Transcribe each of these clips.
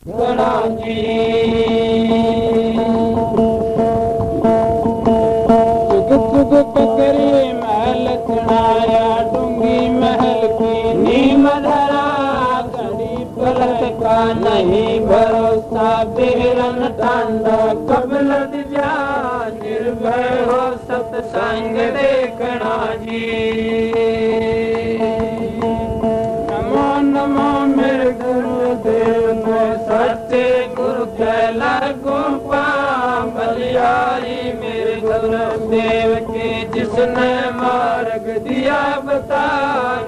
गणा जी चुग पकड़ी महल चढ़ाया डूंगी महल की नीम धरा घड़ी पलट का नहीं भरोसा बेरन टांडा कब लग जा निर्भय हो सत्संग देखना जी नमो नमो मेरे गुरुदेव को सच्चे गुरु के लगो बलियारी मेरे गुरुदेव के जिसने मार्ग दिया बता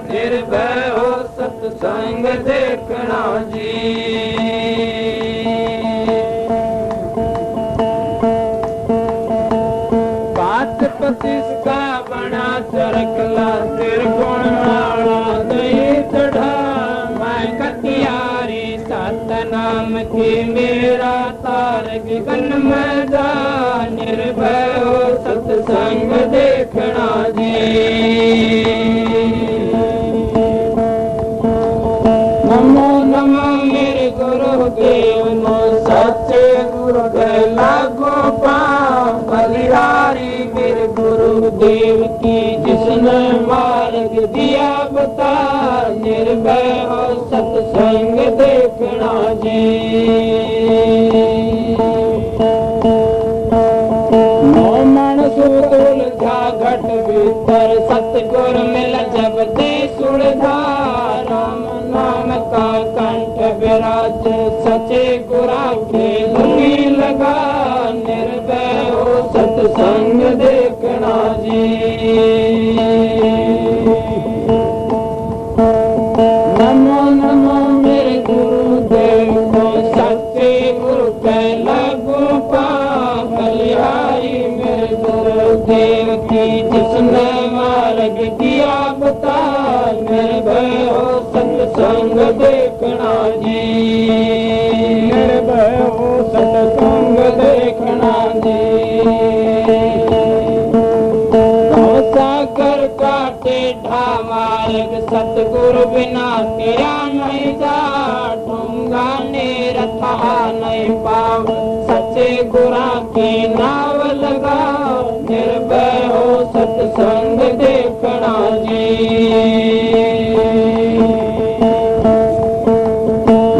निर्भय हो सत्संग देखना जी बात पतिस का बना चरकला त्रिगुण माला दही चढ़ा मैं कटियारी सतनाम की मेरा तारक गन में जा निर्भय हो सत्संग देखना जी नमो नमो मेरे गुरुदेव नो सच्चे गुरु के लागो बलिहारी मेरे गुरुदेव की जिसने मार्ग दिया बता निर्भय हो सत्संग देखना जी नौ मन सुतुल था घट भीतर सतगुर मिल जब दे सुरधा राम नाम का कंठ विराज सचे गुरा के लगी लगा निर्भय हो सत्संग देखना जी नमो नमो मेरे गुरुदेव को सच्चे गुरु के लगो बलिहारी मेरे गुरुदेव की जिसने मार्ग दिया बता निर्भय हो सत्संग देखना जी निर्भय हो सत्संग देखना जी सागर काटे ढा मार्ग सतगुरु बिना तेरा नहीं जा ढूंगा ने रथा नहीं पाव सच्चे गुरा की नाव लगा निर्भय हो सत्संग देखना जी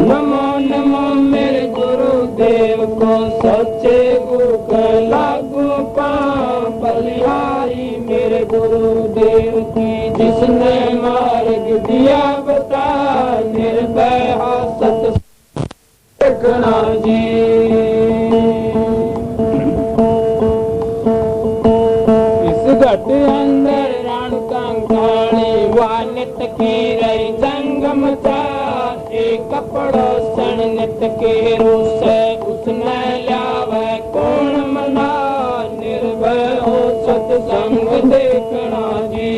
नमो नमो मेरे गुरुदेव को सच्चे गुरु के लागू बलिहारी मेरे गुरुदेव की जिसने मार्ग दिया बता निर्भय हो सत्संग देखना जी इस घट अंदर रण कंकाली वानित की रही संगम था एक कपड़ो सन नित के रूस उसने लावे कौन मना निर्भय हो सत्संग देखना जी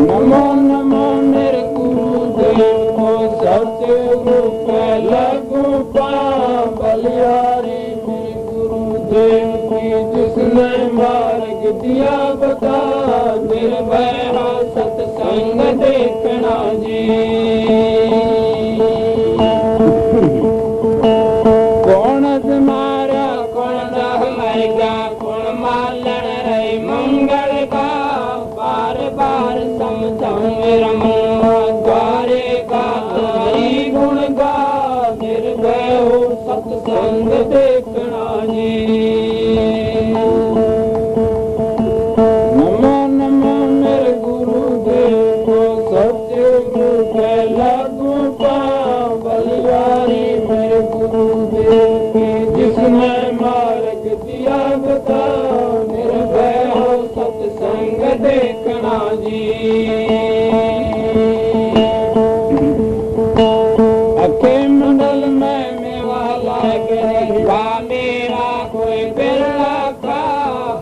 नमो नमो मेरे गुरुदेव को सच्चे गुरु के लगो बलिहारी मेरे गुरुदेव की जिसने मार्ग दिया बता निर्भय हो सत्संग देखना जी कौन तुम्हारा कौन मरगा कौन मालन रही मंगल का बार बार समझाऊं मेरा मुआ द्वारे का हरि गुण गा निर्भय हो सत्संग देखना जी नमो नमो मेरे गुरुदेव को सच्चे गुरु के लागू बलिहारी मेरे गुरुदेव की जिसने मार्ग दिया बता निर्भय हो सत्संग देखना जी अखे मंडल में मेवा लागे मेरा कोई बिरला का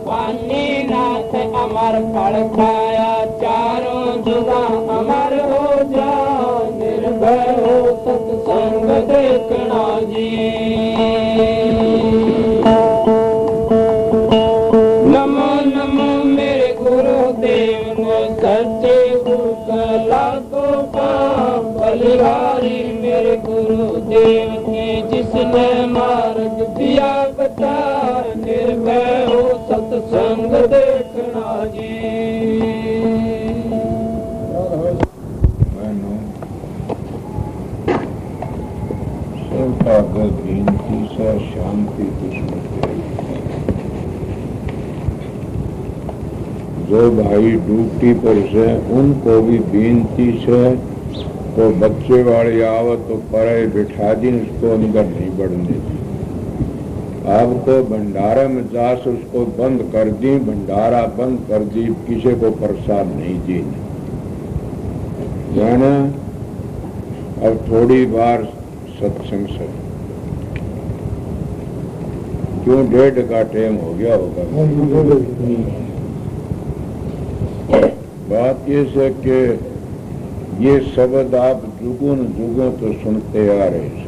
पानी नाथ अमर फल खाया चारों जुदा अमर हो जा निर्भय हो सत्संग देखना जी नमो नमो मेरे गुरुदेव को सच्चे गुरु का लागो संग देखना जी। गिनती से शांति दुश्मन जो भाई ड्यूटी पर से उनको भी बेनती से तो बच्चे वाले आवत तो परे बिठा दी, उसको अंदर नहीं बढ़ने दी। आपको भंडारे में जास उसको बंद कर दी, भंडारा बंद कर दी, किसी को प्रसाद नहीं दी। जाना अब थोड़ी बार सत्संग से क्यों 1:30 का टाइम हो गया होगा। बात ये है कि ये शब्द आप जुगों जुगों तो सुनते आ रहे हैं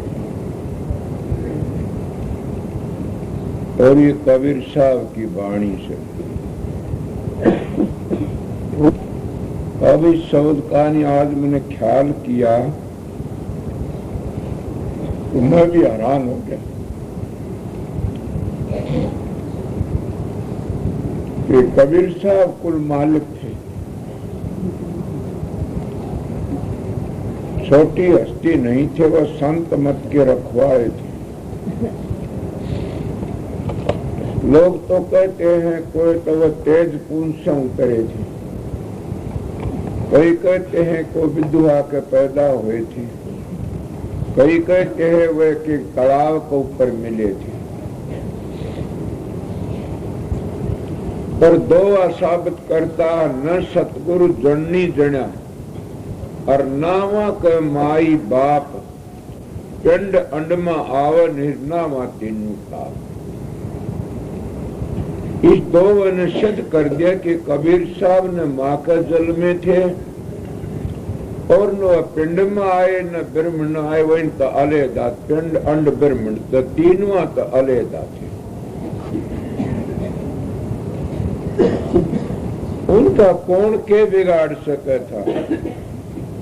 और ये कबीर साहब की वाणी से। अब इस शब्द का नहीं आज मैंने ख्याल किया तो मैं भी हैरान हो गया कि कबीर साहब कुल मालिक थे, छोटी हस्ती नहीं थे, वह संत मत के रखवाले थे। लोग तो कहते हैं कोई तो वह तेज पूंछ से उतरे थे, कई कहते हैं कोई विधवा के पैदा हुए थे, कई कहते हैं वे कि तालाब के ऊपर मिले थे। पर दो साबित करता न सतगुरु जन्नी जण्या और नावा के माई बाप पिंड अंडमा आव निर्नावा तीनू ताप। इस दो ने सिद्ध कर दिया कि कबीर साहब ने माँ के जल में थे और न पिंड में आए न ब्रह्मण आए, वही तो अलहदा पिंड अंड ब्रह्मण तो तीनों तो अलहदा थे। उनका कौन के बिगाड़ सके था।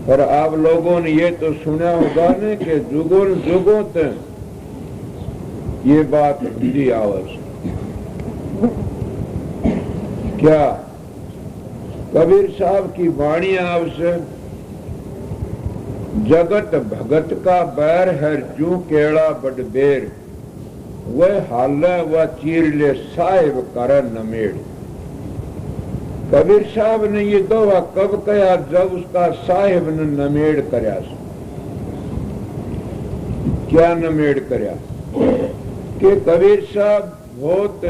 पर आप लोगों ने ये तो सुना होगा न कि जुगों जुगों तक ये बात हिंदी आवश्यक क्या कबीर साहब की वाणी आवश्यक। जगत भगत का बैर है जू केड़ा बडबेर, वह हाल व चीर ले साहिब कर नमेड़। कबीर साहब ने ये दोहा कब कहा, जब उसका साहिब ने नमेड़ करया। क्या नमेड़ करया कि कबीर साहब बहुत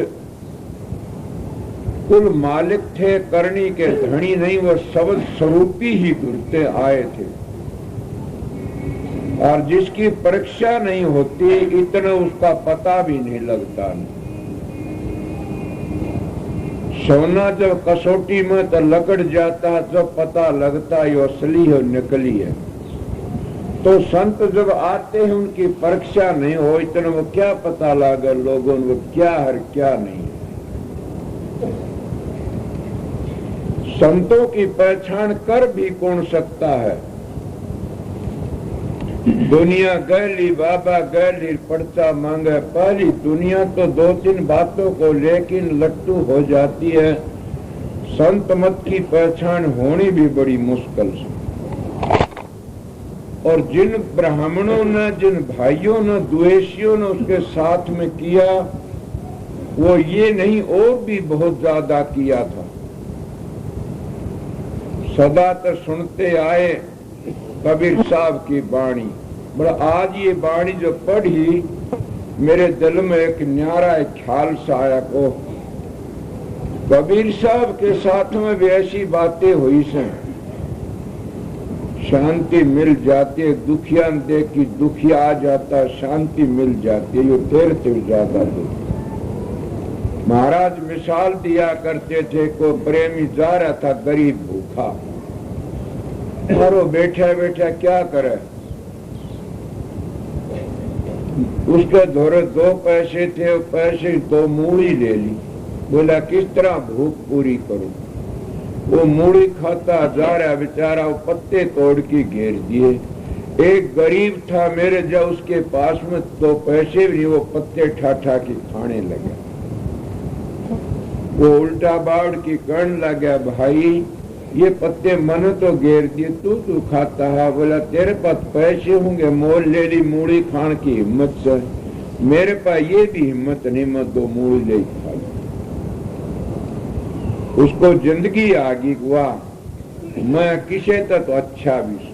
कुल मालिक थे, करनी के धनी नहीं, वो शब्द स्वरूपी ही गुरते आए थे और जिसकी परीक्षा नहीं होती इतना उसका पता भी नहीं लगता। सोना जब कसौटी में तो लकड़ जाता है, जब पता लगता है ये असली है नकली है। तो संत जब आते हैं उनकी परीक्षा नहीं हो इतना वो क्या पता लगे लोगों को क्या है क्या नहीं है। संतों की पहचान कर भी कौन सकता है। दुनिया गैली बाबा गैली पर्चा मांगे, पहली दुनिया तो 2-3 बातों को लेकिन लट्टू हो जाती है। संत मत की पहचान होनी भी बड़ी मुश्किल से। और जिन ब्राह्मणों ने जिन भाइयों ने द्वेषियों ने उसके साथ में किया वो ये नहीं और भी बहुत ज्यादा किया था। सदा तो सुनते आए कबीर साहब की वाणी। बड़ा आज ये वाणी जो पढ़ी मेरे दिल में एक न्यारा ख्याल सा आया को कबीर साहब के साथ में भी ऐसी बातें हुई से शांति मिल जाती है। दुखिया देख की दुखिया आ जाता, शांति मिल जाती है। ये तेर ज्यादा दुख। महाराज मिसाल दिया करते थे को प्रेमी जा रहा था गरीब भूखा और वो बैठा बैठा क्या करे, उसके धोरे 2 पैसे थे, वो पैसे 2 मूली ले ली। बोला किस तरह भूख पूरी करूं। वो मूली खाता जा रहा बेचारा, वो पत्ते तोड़ के घेर दिए। एक गरीब था मेरे जब उसके पास में 2 पैसे भी नहीं, वो पत्ते ठा ठा के खाने लगे। वो उल्टा बाड़ की कहने लगा, भाई ये पत्ते मन तो घेर दिए, तू खाता है। बोला तेरे पास पैसे होंगे, मोल ले ली मूड़ी खान की हिम्मत से, मेरे पास ये भी हिम्मत नहीं, मैं 2 मूड़ी ले खा ली। उसको जिंदगी आ गई, वाह मैं किसे तो अच्छा भी सू।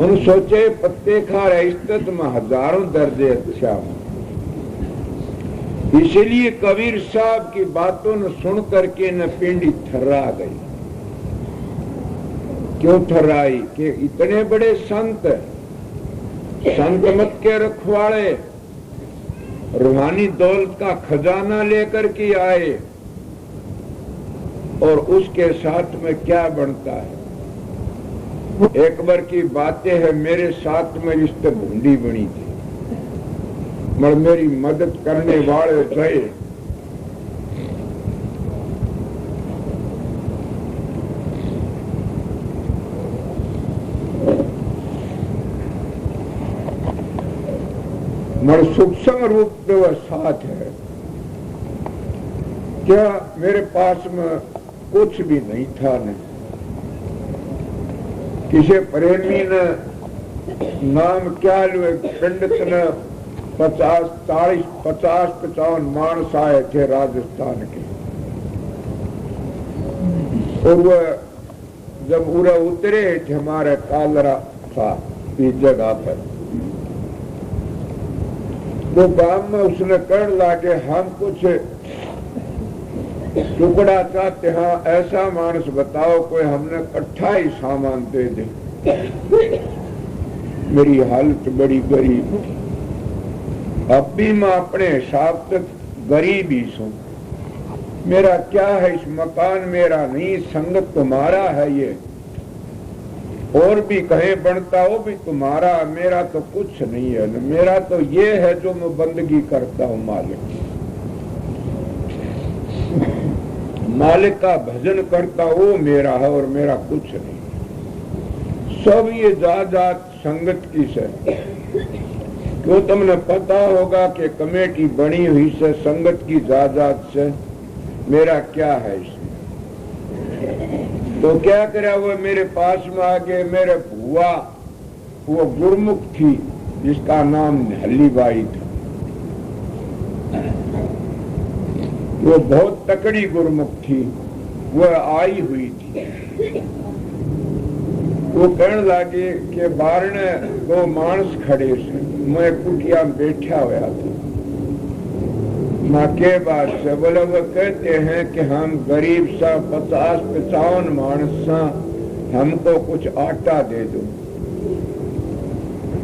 उन सोचे पत्ते खा रहे इस मैं हजारों दर्द अच्छा हूं। इसलिए कबीर साहब की बातों ने सुन करके न पिंडी थर्रा गई। क्यों थर्राई? कि इतने बड़े संत मत के रखवाले रूहानी दौलत का खजाना लेकर के आए और उसके साथ में क्या बनता है। एक बार की बातें है, मेरे साथ में रिश्ते भूंडी बनी थी, मगर मेरी मदद करने वाले गए। मगर सूक्ष्म रूप में वह साथ है। क्या मेरे पास में कुछ भी नहीं था न किसी प्रेमी ने नाम क्या लो, पंडित ने 50-40-50-55 मानस आए थे राजस्थान के, और वह जब उरा उतरे थे हमारे कालरा था इस जगह पर, वो गांव में उसने कहने लगे हम कुछ टुकड़ा चाहते हैं, ऐसा मानस बताओ कोई हमने इकट्ठा ही सामान दे दे। मेरी हालत बड़ी गरीब, अब भी मैं अपने हिसाब तक गरीब ही हूं। मेरा क्या है, इस मकान मेरा नहीं, संगत तुम्हारा है, ये और भी कहीं बनता वो भी तुम्हारा, मेरा तो कुछ नहीं है न। मेरा तो ये है जो मैं बंदगी करता हूं मालिक, मालिक का भजन करता वो मेरा है और मेरा कुछ नहीं। सब ये जायदाद संगत की से, क्यों तुमने पता होगा कि कमेटी बनी हुई से संगत की जायदाद से मेरा क्या है इसमें। तो क्या करा, वो मेरे पास में आके मेरे बुआ, वो गुरमुख थी जिसका नाम हल्लीबाई था, वो बहुत तकड़ी गुरमुख थी, वह आई हुई थी। वो कहने लगे कि बारने 2 मानस खड़े से, मैं कुटिया में बैठा हुआ था। माँ के बात से बोले, वो कहते हैं कि हम गरीब सा 50-55 मानस सा, हमको कुछ आटा दे दो।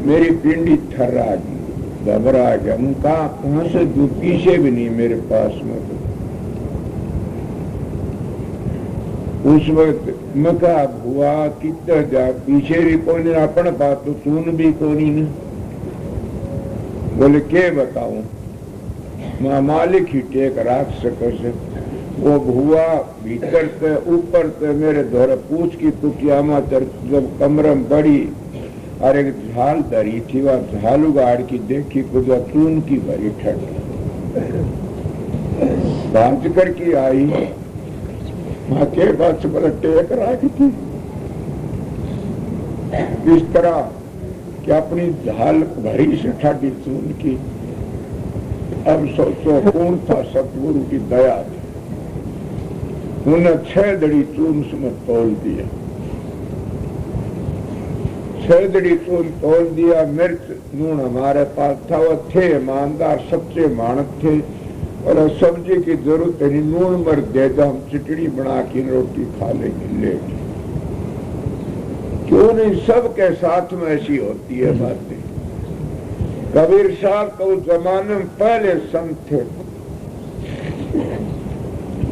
मेरी पिंडी थर्रा गई, घबरा गया। उनका कहां से दो, पीछे भी नहीं मेरे पास में। उस वक्त मैं कहा भुआ कितना जा, पीछे भी कौन, अपन बात तो सुन भी कौन न। बोले के बताऊं, मैं मालिक ही टेक रख सके। वो भुआ भीतर से ऊपर से मेरे द्वारा पूछ की कुटिया में जब कमरे में बड़ी और एक झाल धरी थी, वह झाल उगाड़ की देखी कुछ चून की भरी ठंड भांज करके आई। माँ के बाद से बड़ा टेक रखी थी इस तरह कि अपनी झाल भरी से ठाडी चून की। अब सोचो कौन था सतगुरु की दया थी, उन्हें 6 दड़ी चून में तोल दिया, 6 दड़ी चून तोल दिया। मिर्च नून हमारे पास था, वो थे ईमानदार सच्चे मानक थे, और सब्जी की जरूरत नहीं, नून मर दे दो, हम चिटड़ी बना के रोटी खा लेंगे लेके। क्यों नहीं, सबके साथ में ऐसी होती है बातें। कबीर साहब तो उस जमाने में पहले संत थे,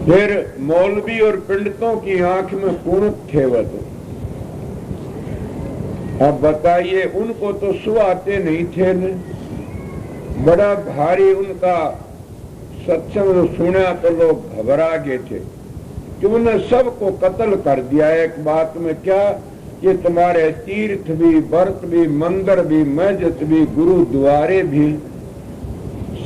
फिर मौलवी और पंडितों की आंख में कुणत थे वह तो। अब बताइए, उनको तो सुहाते नहीं थे न, बड़ा भारी उनका सत्संग सुना तो लोग घबरा गए थे कि उन्हें सबको कत्ल कर दिया। एक बात में क्या, ये तुम्हारे तीर्थ भी, व्रत भी, मंदिर भी, मस्जिद भी, गुरुद्वारे भी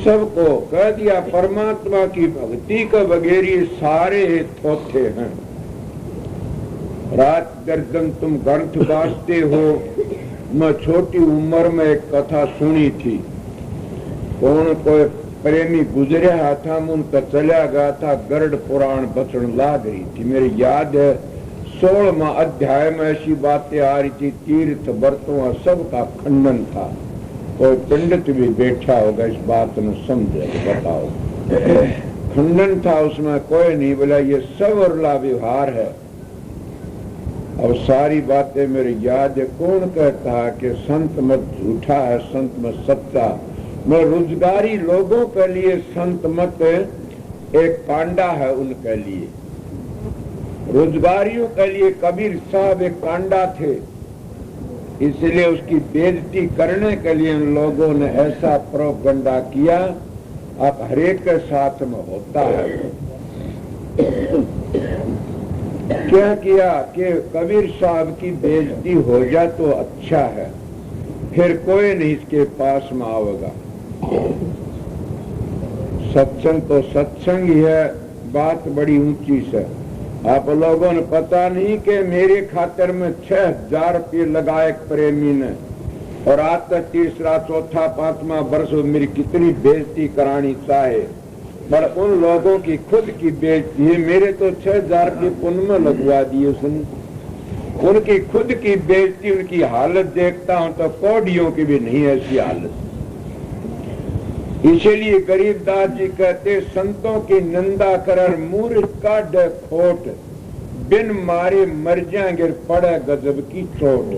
सबको कह दिया परमात्मा की भक्ति का वगैरह सारे थोथे हैं। रात गर्दन तुम ग्रंथ बांटते हो। मैं छोटी उम्र में एक कथा सुनी थी। कौन कोई प्रेमी गुजरिया था, उनका चला गया था, गरुड़ पुराण बचन लाग रही थी। मेरी याद है 16वां अध्याय में ऐसी बातें आ रही थी, तीर्थ व्रतों सबका खंडन था। कोई पंडित भी बैठा होगा इस बात में समझे, बताओ। खंडन था उसमें, कोई नहीं बोला ये सब उर्ला व्यवहार है। और सारी बातें मेरी याद है। कौन कहता है कि संत मत झूठा है, संत मत सच्चा। मैं रोजगारी लोगों के लिए संत मत एक कांडा है, उनके लिए रोजगारियों के लिए कबीर साहब एक कांडा थे। इसलिए उसकी बेइज्जती करने के लिए उन लोगों ने ऐसा प्रोपगंडा किया। आप हरेक के साथ में होता है। क्या किया कि कबीर साहब की बेइज्जती हो जाए तो अच्छा है, फिर कोई नहीं इसके पास में आवेगा। सत्संग तो सत्संग ही है, बात बड़ी ऊंची से। आप लोगों ने पता नहीं कि मेरे खातर में 6000 रुपये लगाए प्रेमी ने, और आज तक तीसरा चौथा पांचवा वर्ष मेरी कितनी बेइज्जती करानी चाहे, पर उन लोगों की खुद की बेइज्जती है। मेरे तो 6000 रुपये पुण्य में लगवा दिए उसने। उनकी खुद की बेइज्जती, उनकी हालत देखता हूं तो कौड़ियों की भी नहीं ऐसी हालत। इसीलिए गरीबदास जी कहते संतों की निंदा कर मूर्ख का खोट, बिन मारे मर जाएंगे पड़े गजब की चोट।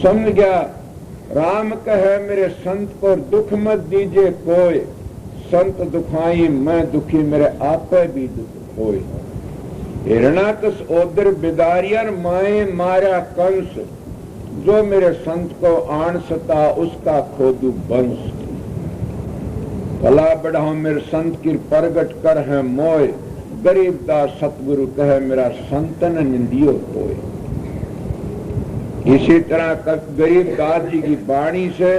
समझ गया। राम कहे मेरे संत को दुख मत दीजिए कोई, संत दुखाई मैं दुखी मेरे आपे भी दुख होए। हिरणाकश ओदर बिदारियर माए मारा कंस, जो मेरे संत को आन सता उसका खोदू बंश। भला बढ़ाओ मेरे संत की प्रगट कर है मोय, गरीबदास सतगुरु कहे मेरा संतन निंदियो कोय। इसी तरह गरीबदास जी की वाणी से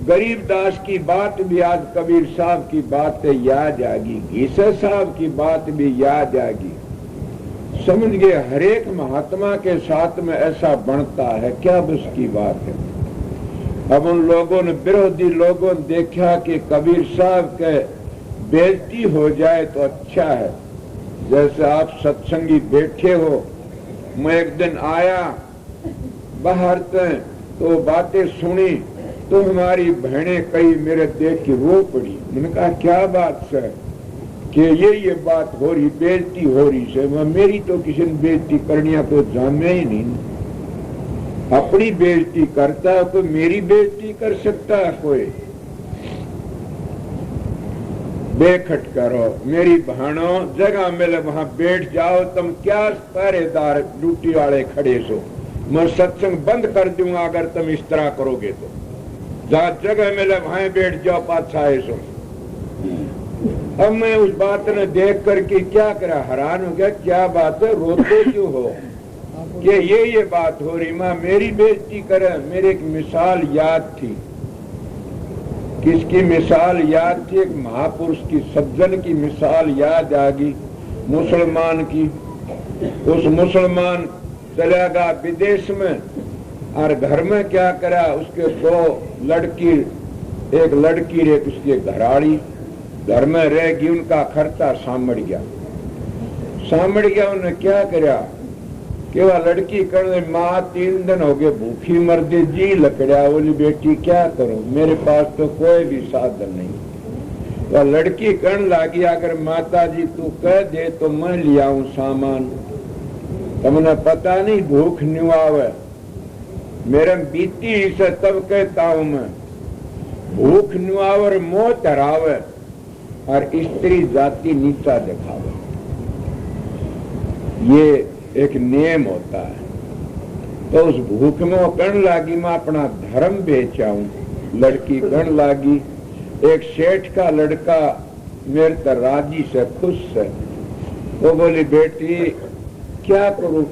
गरीबदास की बात भी आज कबीर साहब की बात याद आएगी, ईसा साहब की बात भी याद आएगी। समझ गए। हरेक महात्मा के साथ में ऐसा बनता है, क्या बस की बात है। अब उन लोगों ने, विरोधी लोगों ने देखा कि कबीर साहब के बेइज्जती हो जाए तो अच्छा है। जैसे आप सत्संगी बैठे हो, मैं एक दिन आया बाहर से तो बातें सुनी, तो हमारी बहनें कई मेरे देख के रो पड़ी। मैंने कहा क्या बात है कि ये बात हो रही, बेइज्जती हो रही से। मेरी तो किसी ने बेइज्जती करनी को जामे ही नहीं। अपनी बेइज्जती करता है तो मेरी बेइज्जती कर सकता है कोई? बेखट करो मेरी बहनों, जगह मिले वहां बैठ जाओ। तुम क्या पहरेदार ड्यूटी वाले खड़े सो, मैं सत्संग बंद कर दूंगा अगर तुम इस तरह करोगे तो। जहां जगह मिले वहां बैठ जाओ, पाछा सो। अब मैं उस बात ने देख करके क्या करा, हैरान हो गया। क्या बात है, रोते क्यों हो कि ये बात हो रही? मां मेरी बेइज्जती करे। मेरी एक मिसाल याद थी। किसकी मिसाल याद थी? एक महापुरुष की, सज्जन की मिसाल याद आ गई, मुसलमान की। उस मुसलमान चला गया विदेश में, और घर में क्या करा, उसके 2 लड़की, एक लड़की एक उसकी घराड़ी घर में रहेगी। उनका खर्चा सामड़ गया। उन्हें क्या करा कि वह लड़की कहने, माँ 3 दिन हो गए भूखी मर दे, जी लकड़ा। बोली बेटी क्या करूं, मेरे पास तो कोई भी साधन नहीं। वह लड़की कहने लगी, अगर माता जी तू कह दे तो मैं ले आऊं सामान। तुमने पता नहीं भूख निवावे मेरे बीती से, तब कहता हूं मैं भूख निवावर मोह तरावे और स्त्री जाति नीचा दिखावे। ये एक नियम होता है। तो उस भूख में वो कहने लगी, मैं अपना धर्म बेचाऊं। लड़की कहने लगी, एक सेठ का लड़का मेरे तर राजी से खुश है। वो बोली बेटी क्या करूं,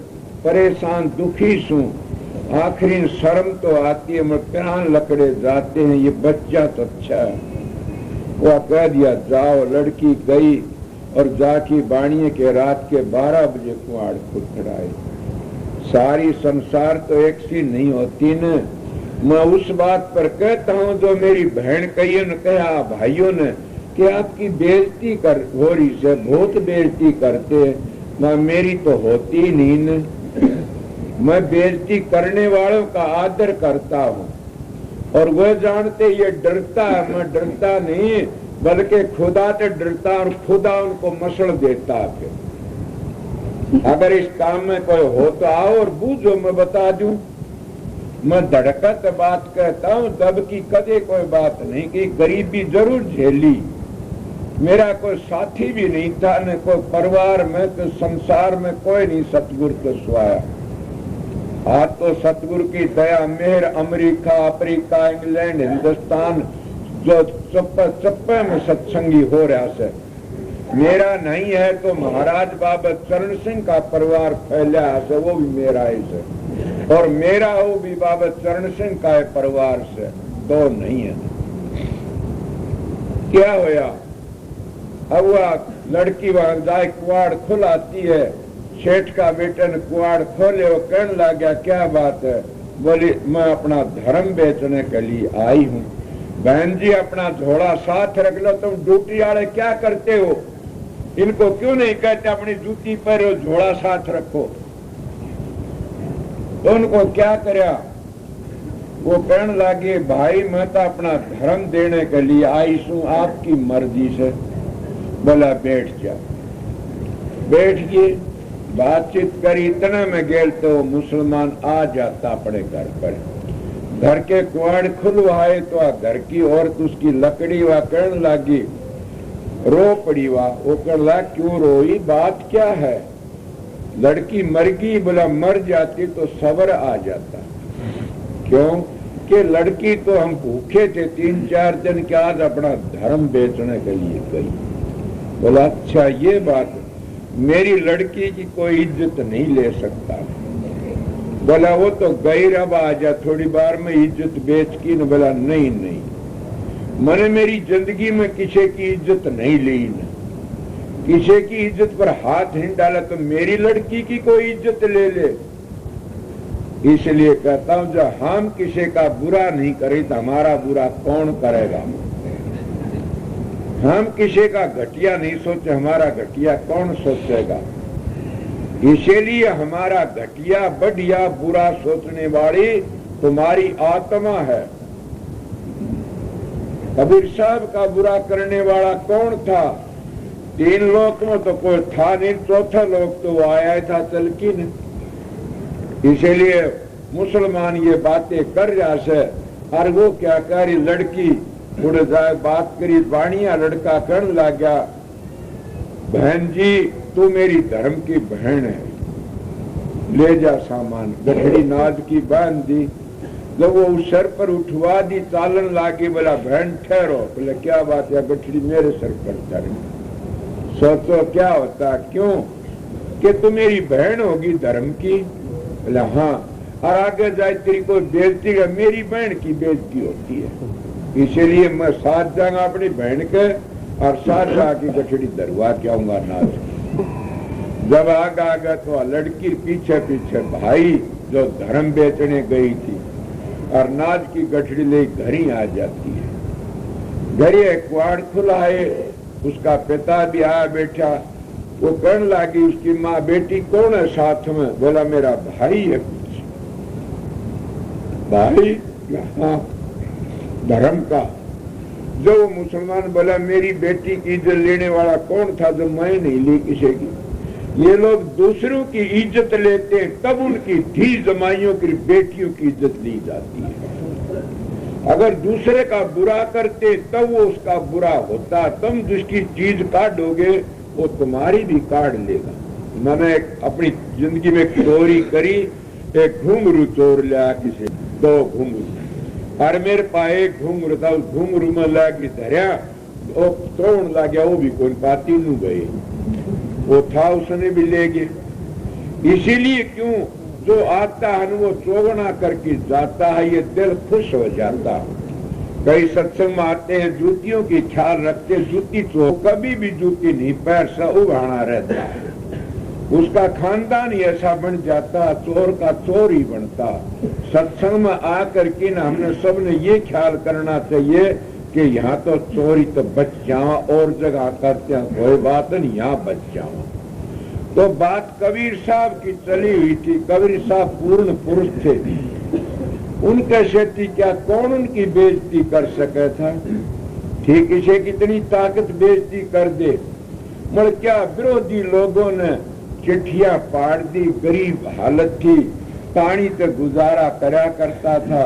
परेशान दुखी सू, आखिरी शर्म तो आती है, मैं प्राण लकड़े जाते हैं, ये बच्चा तो अच्छा है। वह कह दिया जाओ। लड़की गई और जाकी बाणिये के रात के 12 बजे कुआड़ खुद खड़ाए। सारी संसार तो एक सी नहीं होती न। मैं उस बात पर कहता हूँ जो मेरी बहन कही न कहा भाइयों ने कि आपकी बेइज्जती कर हो रही से बहुत बेइज्जती करते। मैं मेरी तो होती नहीं न। मैं बेइज्जती करने वालों का आदर करता हूँ और वह जानते ये डरता है। मैं डरता नहीं बल्कि खुदा से डरता और खुदा उनको मसल देता। फिर अगर इस काम में कोई हो तो आओ और बूझो, मैं बता दूं। मैं धड़कत बात कहता हूँ, दब की कदे कोई बात नहीं की। गरीबी जरूर झेली, मेरा कोई साथी भी नहीं था, न कोई परिवार में तो संसार में कोई नहीं सतगुरु को सुहाया। आज तो सतगुरु की दया मेहर अमेरिका, अफ्रीका, इंग्लैंड, हिंदुस्तान जो चप्पे में सत्संगी हो रहा से। मेरा नहीं है तो महाराज बाबा चरण सिंह का परिवार फैला है, वो भी मेरा ही से, और मेरा वो भी बाबा चरण सिंह का परिवार से, तो नहीं है। क्या होया? अब वह लड़की वहां जाए, कुआड़ खुलाती है। सेठ का बेटे ने कुआड़ खोले, वो कहने लग गया क्या बात है? बोली मैं अपना धर्म बेचने के लिए आई हूँ। बहन जी अपना झोला साथ रख लो। तुम ड्यूटी वाले क्या करते हो? इनको क्यों नहीं कहते अपनी जूती पर झोला साथ रखो? तो उनको क्या करया? वो कहने लगे भाई मैं तो अपना धर्म देने के लिए आई हूँ, आपकी मर्जी से। बोला बैठ जा। बैठ गए, बातचीत करी। इतने में गेल तो मुसलमान आ जाता अपने घर पर। घर के कुआड़ खुलवाए तो घर की औरत उसकी लकड़ी वा कहने लगी, रो पड़ी वा। वो कहने लगा क्यों रोई, बात क्या है? लड़की मर गई। बोला मर जाती तो सब्र आ जाता। क्यों कि लड़की तो हम भूखे थे 3-4 दिन के, आज अपना धर्म बेचने के लिए गई। बोला अच्छा ये बात, मेरी लड़की की कोई इज्जत नहीं ले सकता। बोला वो तो गई, अब आ जा थोड़ी बार में इज्जत बेच की न। बोला नहीं नहीं, मैंने मेरी जिंदगी में किसी की इज्जत नहीं ली न, किसी की इज्जत पर हाथ नहीं डाला, तो मेरी लड़की की कोई इज्जत ले ले। इसलिए कहता हूं जब हम किसी का बुरा नहीं करें तो हमारा बुरा कौन करेगा? हम किसी का घटिया नहीं सोचे, हमारा घटिया कौन सोचेगा? इसीलिए हमारा घटिया बढ़िया बुरा सोचने वाली तुम्हारी आत्मा है। कबीर साहब का बुरा करने वाला कौन था? 3 लोक में तो कोई था नहीं, चौथा लोक तो वो आया था चलकी ने। इसीलिए मुसलमान ये बातें कर रहा से। और वो क्या करी, लड़की उड़ जाए बात करी बाणिया। लड़का कहने लग गया बहन जी तू मेरी धर्म की बहन है, ले जा सामान। गठड़ी नाद की बांध दी। जब वो उस सर पर उठवा दी, चालन लागी। बोला बहन ठहरो। बोले क्या बात है? गठड़ी मेरे सर पर चढ़। सोचो क्या होता? क्यों कि तू मेरी बहन होगी धर्म की। बोला हाँ, और आगे जाए तेरी कोई बेइज्जती है, मेरी बहन की बेइज्जती होती है। इसीलिए मैं साथ जाऊंगा अपनी बहन के, और साथ जाके गठड़ी दरवा के आऊंगा नाच। जब आगा तो लड़की पीछे पीछे भाई जो धर्म बेचने गई थी, और नाच की गठड़ी ले घर ही आ जाती है। घर ही कुआड़ खुला है, उसका पिता भी आया बैठा। वो कहने लगी उसकी माँ बेटी कौन है साथ में? बोला मेरा भाई है। भाई हाँ, धर्म का। जो वो मुसलमान बोला मेरी बेटी की इज्जत लेने वाला कौन था जो मैं नहीं ली किसी की? ये लोग दूसरों की इज्जत लेते हैं, तब उनकी धी जमाइयों की बेटियों की इज्जत ली जाती है। अगर दूसरे का बुरा करते तब वो उसका बुरा होता। तुम जिसकी चीज काटोगे वो तुम्हारी भी काट लेगा। मैंने अपनी जिंदगी में चोरी करी, एक घुंघरू चोर लिया किसी, 2 घुंघरू, और मेरे पास एक घुंघरू था। उस घुंघरू में लाके धरिया, वो तोड़ ला गया, वो भी कोई पाती नहीं गई। वो था उसने भी ले गए। इसीलिए क्यों जो आता है वो चौगुना करके जाता है, ये दिल खुश हो जाता है। कई सत्संग में आते हैं, जूतियों की ख्याल रखते, जूती चो कभी भी जूती नहीं, पैर सा उगाना रहता है, उसका खानदान ही ऐसा बन जाता, चोर का चोर ही बनता। सत्संग में आकर के ना हमने सबने ये ख्याल करना चाहिए कि यहाँ तो चोरी तो बच जावा, और जगह करते हैं कोई बात नहीं, यहाँ बच जावा। तो बात कबीर साहब की चली हुई थी। कबीर साहब पूर्ण पुरुष थे, उनके सेठी क्या कौन उनकी बेइज्जती कर सके था? ठीक इसे कितनी ताकत बेइज्जती कर दे, मगर क्या विरोधी लोगों ने चिट्ठियां पाड़ दी, गरीब हालत थी, पानी पे गुजारा करा करता था,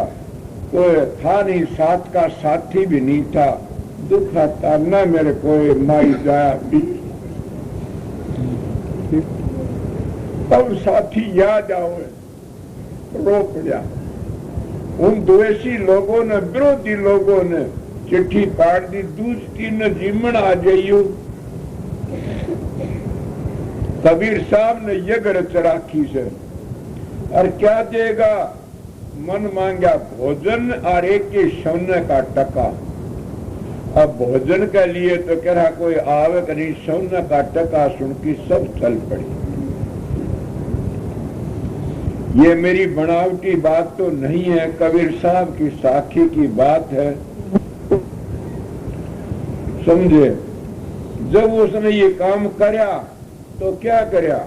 कोई था नहीं, साथ का साथी भी नहीं था, दुख आता न मेरे कोई माई जाया, तब साथी याद आओ रो पड़ा। उन द्वेषी लोगों ने, विरोधी लोगों ने चिट्ठी पाड़ दी, दूसरी न जीमन आ जाइयो। कबीर साहब ने यज्ञ रच राखी से, और क्या देगा? मन मांगा भोजन और एक के सोने का टका। अब भोजन के लिए तो कह रहा कोई आवे कि नहीं, सोने का टका सुन की सब चल पड़ी। ये मेरी बनावटी बात तो नहीं है, कबीर साहब की साखी की बात है, समझे। जब उसने ये काम करया तो क्या करया?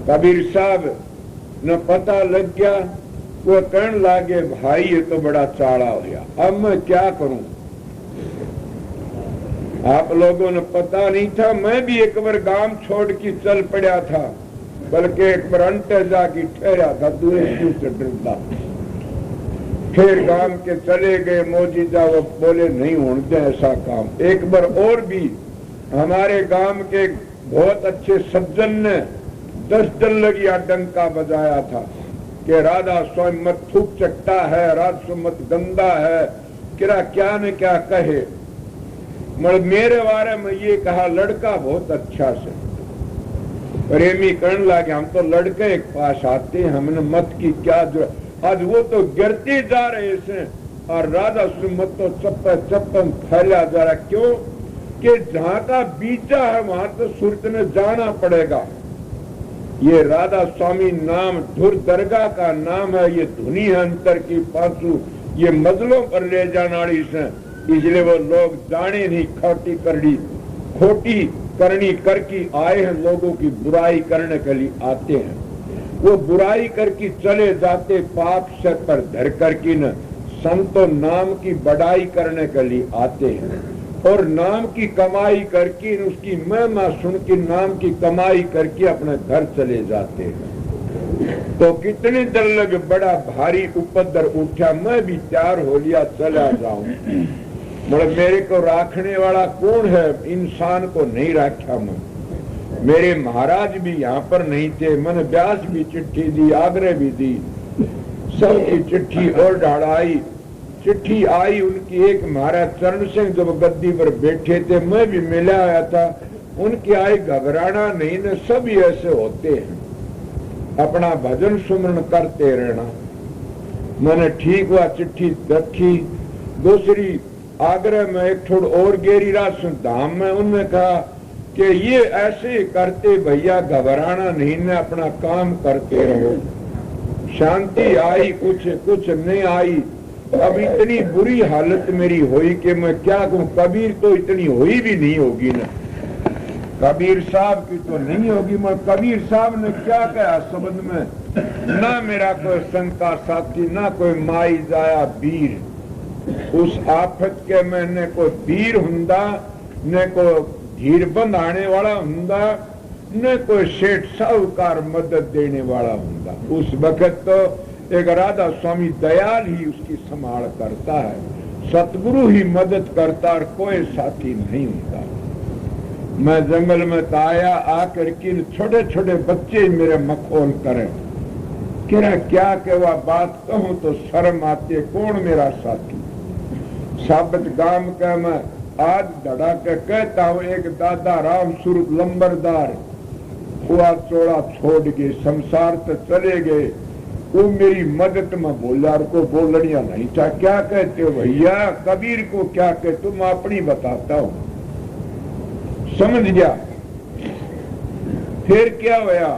कबीर साहब न पता लग गया, वो कहने लागे भाई ये तो बड़ा चाड़ा हो गया, अब मैं क्या करूं? आप लोगों ने पता नहीं था, मैं भी एक बार गांव छोड़ के चल पड़ा था, बल्कि एक बार अंटे जाके ठहरा था, दूसरे से डरता। फिर गांव के चले गए मौजूदा, वो बोले नहीं होने ऐसा काम। एक बार और भी हमारे गांव के बहुत अच्छे सज्जन ने 10 डल्लगिया डंका बजाया था कि राधा स्वामी मत थूक चट्टा है, राधा स्वामी मत गंदा है, किरा क्या न क्या कहे। मगर मेरे बारे में ये कहा लड़का बहुत अच्छा से प्रेमी करने लगे, हम तो लड़के एक पास आते हैं, हमने मत की क्या जो आज वो तो गिरते जा रहे से, और राधा स्वामी मत तो चप्पन फैला जा रहा। क्यों कि जहां का बीजा है वहां तो सूरत ने जाना पड़ेगा। ये राधा स्वामी नाम धुर दरगाह का नाम है, ये धुनी है अंतर की पासू, ये मजलों पर ले जाने वाली से, इसलिए वो लोग जाने नहीं खोटी करनी करके आए हैं, लोगों की बुराई करने के लिए आते हैं। वो बुराई करके चले जाते, पाप से पर धर करके न संतो नाम की बढ़ाई करने के लिए आते हैं, और नाम की कमाई करके उसकी महिमा सुन के नाम की कमाई करके अपने घर चले जाते हैं। तो कितने दिन लगे, बड़ा भारी उपद्र उठा, मैं भी तैयार हो लिया चला जाऊं, मगर मेरे को राखने वाला कौन है? इंसान को नहीं रखा मैं। मेरे महाराज भी यहाँ पर नहीं थे, मैंने व्यास भी चिट्ठी दी, आग्रह भी दी, सबकी चिट्ठी और ढाड़ाई। चिट्ठी आई उनकी, एक महाराज चरण सिंह जब गद्दी पर बैठे थे, मैं भी मिला आया था, उनकी आई घबराना नहीं न, सभी ऐसे होते हैं, अपना भजन सुमरण करते रहना। मैंने ठीक हुआ चिट्ठी रखी। दूसरी आग्रह में एक थोड़ा और गेरीराज धाम में उनने कहा कि ये ऐसे करते भैया, घबराना नहीं न, अपना काम करते रहो। शांति आई, कुछ नहीं आई। अब इतनी बुरी हालत मेरी हुई कि मैं क्या कहूं, कबीर तो इतनी हुई भी नहीं होगी ना, कबीर साहब की तो नहीं होगी, मगर कबीर साहब ने क्या कहा शब्द में, ना मेरा कोई संग का साथी, ना कोई माई जाया वीर, उस आफत के में न कोई वीर हुंदा, न कोई धीर बंधाने वाला हुंदा, न कोई सेठ साहूकार मदद देने वाला हुंदा। उस वक्त तो एक राधा स्वामी दयाल ही उसकी संभाल करता है, सतगुरु ही मदद करता, और कोई साथी नहीं होता। मैं जंगल में आया, आकर के छोटे छोटे बच्चे मेरे मखौल करें, क्या के वह बात कहूं तो शर्म आती, कौन मेरा साथी। साबित गांव का मैं आज धड़ा के कहता हूं, एक दादा राम सूरत लंबरदार हुआ चोड़ा छोड़ के संसार तो चले गए, वो मेरी मदद में बोला को बोलनिया नहीं था। क्या कहते हो भैया? कबीर को क्या कहते? तुम अपनी बताता हूं, समझ गया। फिर क्या हुआ?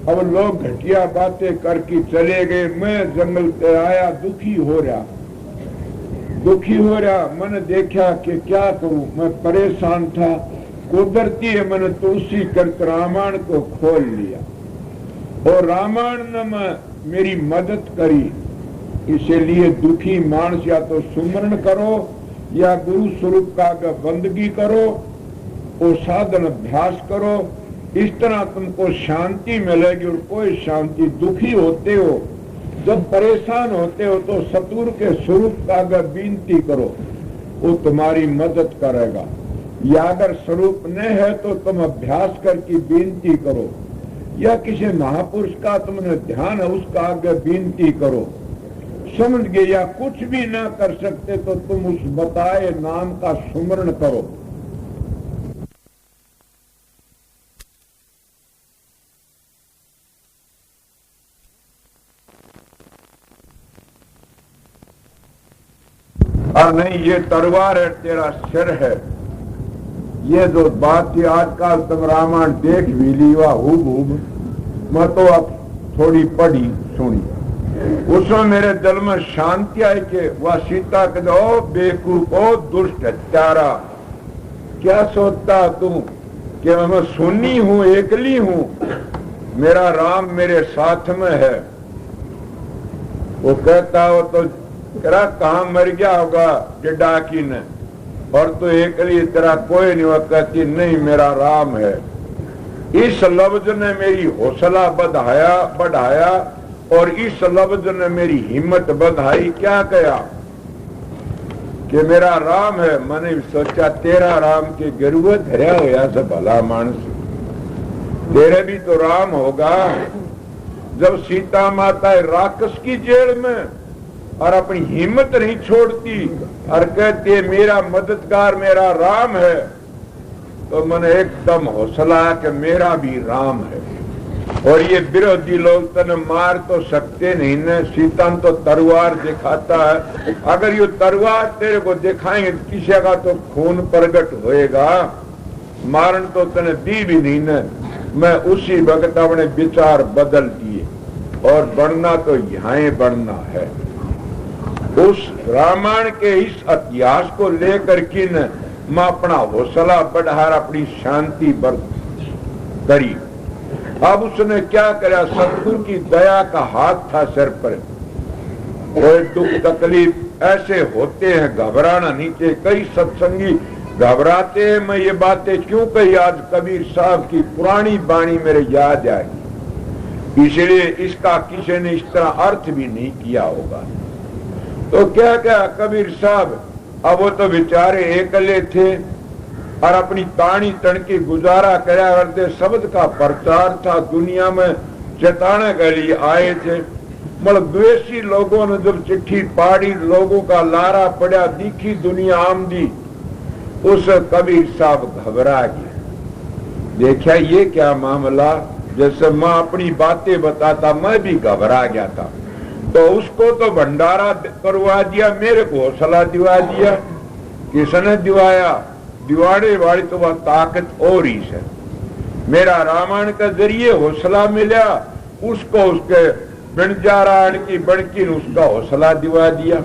अब लोग घटिया बातें करके चले गए। मैं जंगल पे आया, दुखी हो रहा। मैंने देखा कि क्या करूं, मैं परेशान था। कुदरती है, मैंने तुलसी करके रामायण को खोल लिया और रामायण ने मेरी मदद करी। इसलिए दुखी मानस या तो सुमरण करो या गुरु स्वरूप का बंदगी करो और साधन अभ्यास करो। इस तरह तुमको शांति मिलेगी। और कोई शांति, दुखी होते हो, जब परेशान होते हो तो सतगुरु के स्वरूप का विनती करो, वो तुम्हारी मदद करेगा। या अगर स्वरूप नहीं है तो तुम अभ्यास करके विनती करो, या किसी महापुरुष का तुमने ध्यान है उसका आगे विनती करो, समझ गए। या कुछ भी ना कर सकते तो तुम उस बताए नाम का सुमरण करो। और नहीं, ये तलवार है, तेरा सिर है। ये जो बात थी आजकल तुम रामायण देख भी ली, वह हूब मैं तो अब थोड़ी पढ़ी सुनी, उसमें मेरे दिल में शांति आई कि वह सीता के दो बेवकूफ हो, दुष्ट हत्यारा, क्या सोचता तू कि मैं सुन्नी हूं, एकली हूं, मेरा राम मेरे साथ में है। वो कहता हो तो तेरा कहां मर गया होगा डाकी ने, और तो एकली तेरा कोई नहीं। वह कहती नहीं, मेरा राम है। इस लफ्ज ने मेरी हौसला बढ़ाया और इस लफ्ज ने मेरी हिम्मत बढ़ाई। क्या कहा कि मेरा राम है। मैंने सोचा तेरा राम के गिरुए धरिया होया से भला मानस, तेरे भी तो राम होगा। जब सीता माता राक्षस की जेल में और अपनी हिम्मत नहीं छोड़ती और कहती है मेरा मददगार मेरा राम है, तो मैंने एकदम हौसला कि मेरा भी राम है। और ये विरोधी लोग तने मार तो सकते नहीं न, सीता तो तलवार दिखाता है। अगर ये तलवार तेरे को दिखाएंगे किसी का तो खून प्रकट होएगा, मारन तो तने दी भी नहीं न। मैं उसी वक्त अपने विचार बदल दिए और बढ़ना तो यहाँ बढ़ना है। उस रामायण के इस इतिहास को लेकर के न मैं अपना हौसला बढ़ाकर अपनी शांति बरत करी। अब उसने क्या करा, सतगुरु की दया का हाथ था सिर पर। कोई दुख तकलीफ ऐसे होते हैं, घबराना नहीं चाहिए। कई सत्संगी घबराते हैं। मैं ये बातें क्यों कही, आज कबीर साहब की पुरानी वाणी मेरे याद आई, इसलिए इसका किसी ने इस तरह अर्थ भी नहीं किया होगा। तो क्या क्या कबीर साहब, अब वो तो बेचारे एकले थे और अपनी तानी तणकी गुजारा करा करते। शब्द का प्रचार था, दुनिया में चेताने के लिए आए थे। मतलब द्वेषी लोगों ने जब चिट्ठी पाड़ी, लोगों का लारा पड़ा, दिखी दुनिया आमदी, उस कबीर साहब घबरा गए। देखा ये क्या मामला, जैसे मैं अपनी बातें बताता मैं भी घबरा गया था। तो उसको तो भंडारा करवा दिया, मेरे को हौसला दिवा दिया। किसने दिवाया? दिवाड़े वाली तो वह ताकत और ही है। मेरा रामायण के जरिए हौसला मिला, उसको उसके बिणजारायण की बड़की ने उसका हौसला दिवा दिया।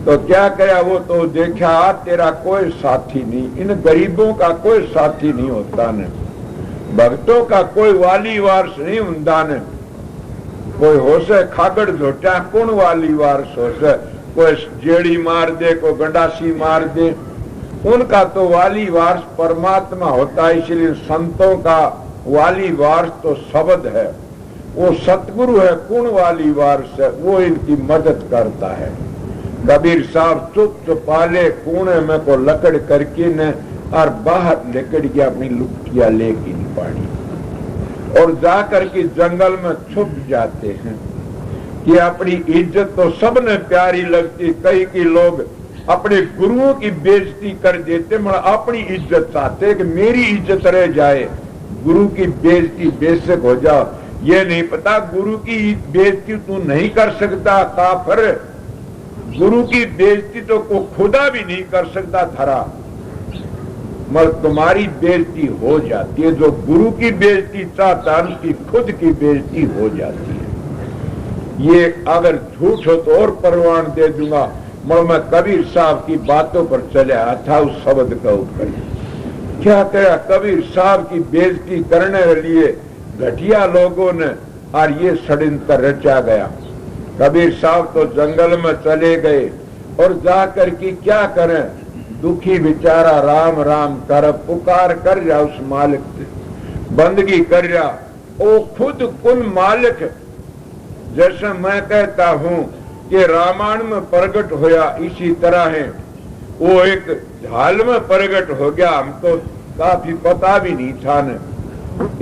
तो क्या करा, वो तो देखा तेरा कोई साथी नहीं, इन गरीबों का कोई साथी नहीं होता न, भक्तों का कोई वाली वारस नहीं होता न। कोई होसे खागड़ झोटा कौन वाली वारस होसे, कोई जेड़ी मार दे, कोई गंडासी मार दे, उनका तो वाली वारस परमात्मा होता है। इसलिए संतों का वाली वारस तो शब्द है, वो सतगुरु है। कौन वाली वारस है, वो इनकी मदद करता है। कबीर साहब चुप चुपाले कोने में को लकड़ करके न और बाहर निकल के अपनी लुटिया लेके निपाड़ी और जाकर के जंगल में छुप जाते हैं कि अपनी इज्जत तो सबने प्यारी लगती। कई के लोग अपने गुरुओं की बेइज्जती कर देते, मगर अपनी इज्जत चाहते कि मेरी इज्जत रह जाए, गुरु की बेइज्जती बेशक हो जाओ। ये नहीं पता गुरु की बेइज्जती तू नहीं कर सकता काफिर, गुरु की बेइज्जती तो को खुदा भी नहीं कर सकता धरा, मगर तुम्हारी बेइज्जती हो जाती है। जो गुरु की बेइज्जती चाहता है उसकी खुद की बेइज्जती हो जाती है। ये अगर झूठ हो तो और परवान दे दूंगा, मगर मैं कबीर साहब की बातों पर चले आया था उस शब्द का ऊपर। क्या कहा कबीर साहब की बेइज्जती करने के लिए घटिया लोगों ने और ये षड्यंत्र रचा गया। कबीर साहब तो जंगल में चले गए और जाकर के क्या करें, दुखी बेचारा राम राम कर पुकार कर रहा उस मालिक से, बंदगी कर रहा। वो खुद कुल मालिक, जैसे मैं कहता हूं कि रामायण में प्रकट होया इसी तरह है, वो एक ढाल में प्रकट हो गया, हम तो काफी पता भी नहीं था न।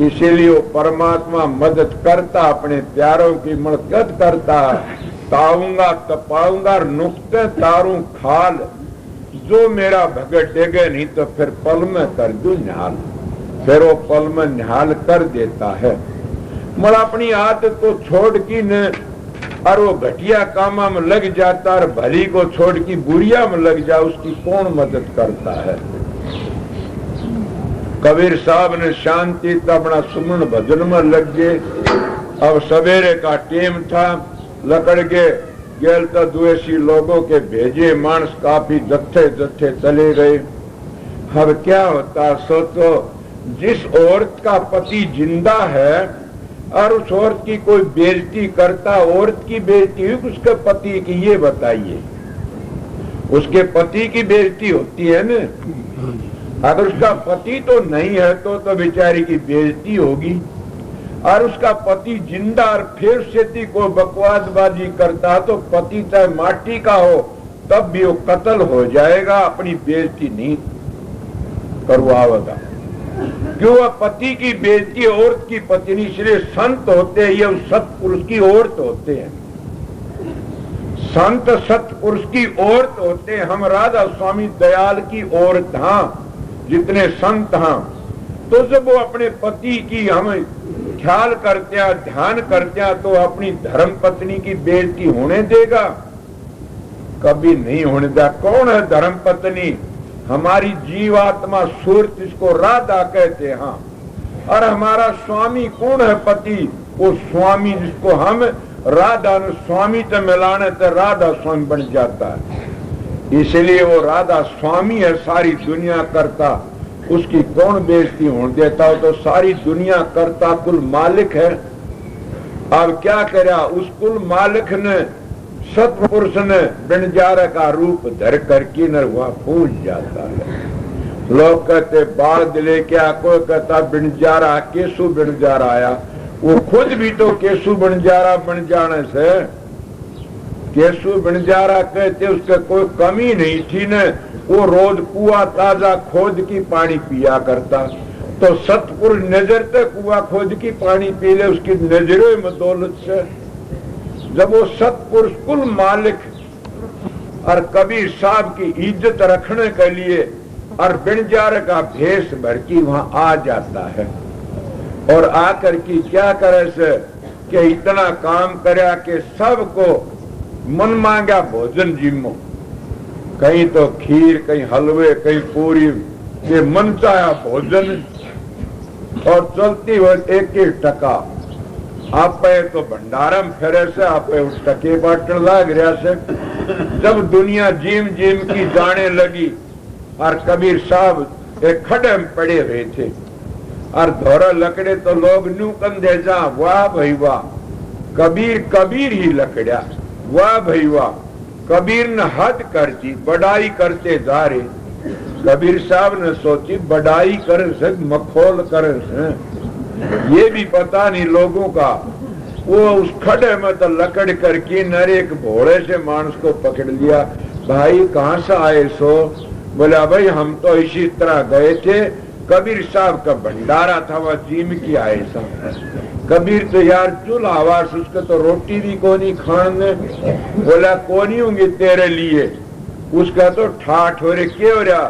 इसीलिए वो परमात्मा मदद करता, अपने प्यारों की मदद करता। ताऊंगा तपाऊंगा नुक्ते तारू खाल, जो मेरा भगत देगे नहीं तो फिर पल में कर दू निहाल, फिर वो पल में निहाल कर देता है। मगर अपनी आदत को छोड़ की न और वो घटिया कामा में लग जाता और भली को छोड़ की बुरिया में लग जा, उसकी कौन मदद करता है। कबीर साहब ने शांति तो अपना सुमन भजन में लग गए। अब सवेरे का टेम था, लकड़ के गेल तो द्वेषी लोगों के भेजे मानस काफी जत्थे जत्थे चले गए। अब क्या होता सोचो, जिस औरत का पति जिंदा है और उस औरत की कोई बेइज्जती करता, औरत की बेइज्जती हुई उसके पति की, ये बताइए। उसके पति की बेइज्जती होती है न, अगर उसका पति तो नहीं है तो बेचारी की बेइज्जती होगी। और उसका पति जिंदा और फिर से को बकवासबाजी करता तो पति चाहे माटी का हो तब भी वो कत्ल हो जाएगा, अपनी बेइज्जती नहीं करवाएगा। क्यों? वह पति की बेइज्जती औरत की पत्नी, इसलिए संत होते हैं ये सत्पुरुष की औरत होते हैं। संत सत्पुरुष की औरत होते हैं। हम राधा स्वामी दयाल की औरत, हाँ जितने संत हाँ, तो जब वो अपने पति की हम ख्याल करते हैं, ध्यान करते हैं, तो अपनी धर्म पत्नी की बेइज्जती होने देगा? कभी नहीं होने देगा। कौन है धर्म पत्नी? हमारी जीवात्मा सूरत, इसको राधा कहते हैं। हाँ, और हमारा स्वामी कौन है? पति। वो स्वामी जिसको हम राधा ने स्वामी से मिलाने से राधा स्वामी बन जाता है। इसलिए वो राधा स्वामी है, सारी दुनिया करता, उसकी कौन बेइज्जती होने देता हो? तो सारी दुनिया करता कुल मालिक है। अब क्या करा, उस कुल मालिक ने सत्पुरुष ने बिनजारा का रूप धर करके न हुआ पूछ जाता है। लोग कहते बाढ़ दिले क्या, कोई कहता बिनजारा केसु बिनजारा आया। वो खुद भी तो केसु बिनजारा बन जाने से, केसु बिनजारा कहते उसके कोई कमी नहीं थी न, वो रोज कुआ ताजा खोद की पानी पिया करता। तो सतपुरुष नजर तक कुआ खोद की पानी पी ले, उसकी नजरों में दौलत से। जब वो सतपुरुष कुल मालिक और कबीर साहब की इज्जत रखने के लिए और बिनजार का भेष भर की वहां आ जाता है, और आकर की क्या करे से कि इतना काम करया कि सबको मन मांगा भोजन जिम्मो, कहीं तो खीर, कहीं हलवे, कहीं पूरी, ये मन चाया भोजन। और चलती हुई एक एक टका आप तो भंडारम फेरे से आप उस टके बांटने लग रहा से। जब दुनिया जिम जिम की जाने लगी और कबीर साहब एक खड्डे में पड़े हुए थे और धोरा लकड़े, तो लोग न्यू कंधे जा, वाह भाई वाह, कबीर कबीर ही लकड़ा, वाह भाई वाह, कबीर ने हद कर दी, बढ़ाई करते जा रहे। कबीर साहब ने सोची बढ़ाई कर से मखौल कर से, ये भी पता नहीं लोगों का। वो उस खड्डे में तो लकड़ करके नरे एक भोड़े से मानस को पकड़ लिया। भाई कहाँ से आए सो? बोला भाई हम तो इसी तरह गए थे, कबीर साहब का भंडारा था, वह जीम की आए सा। कबीर तो यार चूल आवाज, उसको तो रोटी भी कोनी खाने। बोला कोनी होंगी तेरे लिए। उसका तो ठाठ हो रहे, क्या हो रहा?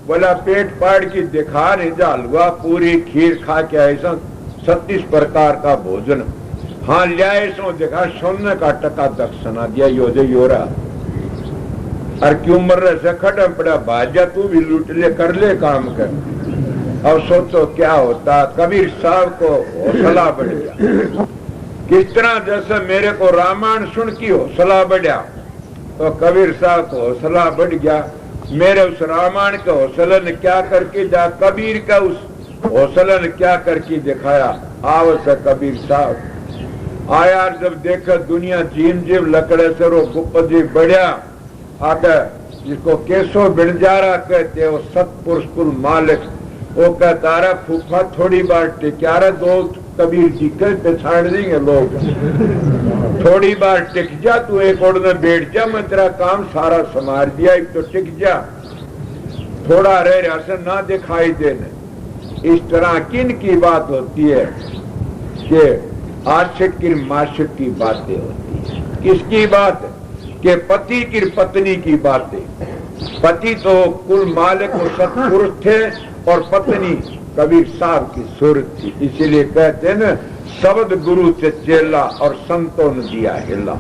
बोला पेट पाड़ की दिखा नहीं जा, हलवा पूरी खीर खा के ऐसा 36 प्रकार का भोजन। हाँ लियाए सो देखा सोने का टका तक सुना दिया योजे योरा और क्यों मर रहे से खड़ा पड़ा भाजा तू भी लूट ले कर ले काम कर। अब सोचो क्या होता। कबीर साहब को हौसला बढ़ गया। किस तरह जैसे मेरे को रामायण सुन की हौसला बढ़ा तो कबीर साहब को हौसला बढ़ गया। मेरे उस रामायण के हौसले ने क्या करके जा कबीर का उस हौसले ने क्या करके दिखाया। आओ से कबीर साहब आया जब देखा दुनिया जीन जीव लकड़े से रो गुप्त जी बढ़िया आगे जिसको केसो बिणजारा कहते हो सतपुरुष कुल मालिक वो कहता रहा फूफा थोड़ी बार टिक्यारा दो कबीर जी के पछाड़ देंगे लोग। थोड़ी बार टिक जा तू एक ओर में बैठ जा मैं तेरा काम सारा संभाल दिया एक तो टिक जा थोड़ा रह रहा से ना दिखाई देने। इस तरह किन की बात होती है कि आशिक की माशिक की बातें होती है। किसकी बात कि पति की पत्नी की बातें। पति तो कुल मालिक और सत्पुरुष थे और पत्नी कबीर साहब की सूरत थी। इसीलिए कहते हैं न शब्द गुरु से चेला और संतों ने दिया हिला।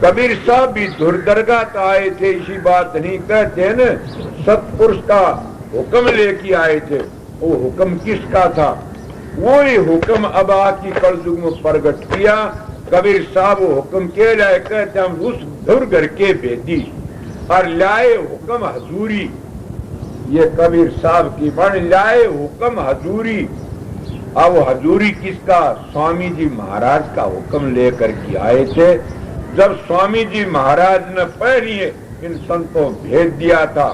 कबीर साहब भी दुर्दरगा तो आए थे इसी बात नहीं कहते हैं न सत्पुरुष का हुक्म लेके आए थे। वो हुक्म किसका था? वो ही हुक्म अब आकी कलयुग में प्रकट किया। कबीर साहब वो हुक्म के लाए कहते हम उस धुर घर के भेदी और लाए हुक्म हजूरी। ये कबीर साहब की बन लाए हुक्म हजूरी। अब हजूरी किसका? स्वामी जी महाराज का हुक्म लेकर के आए थे। जब स्वामी जी महाराज ने पहले इन संतों भेज दिया था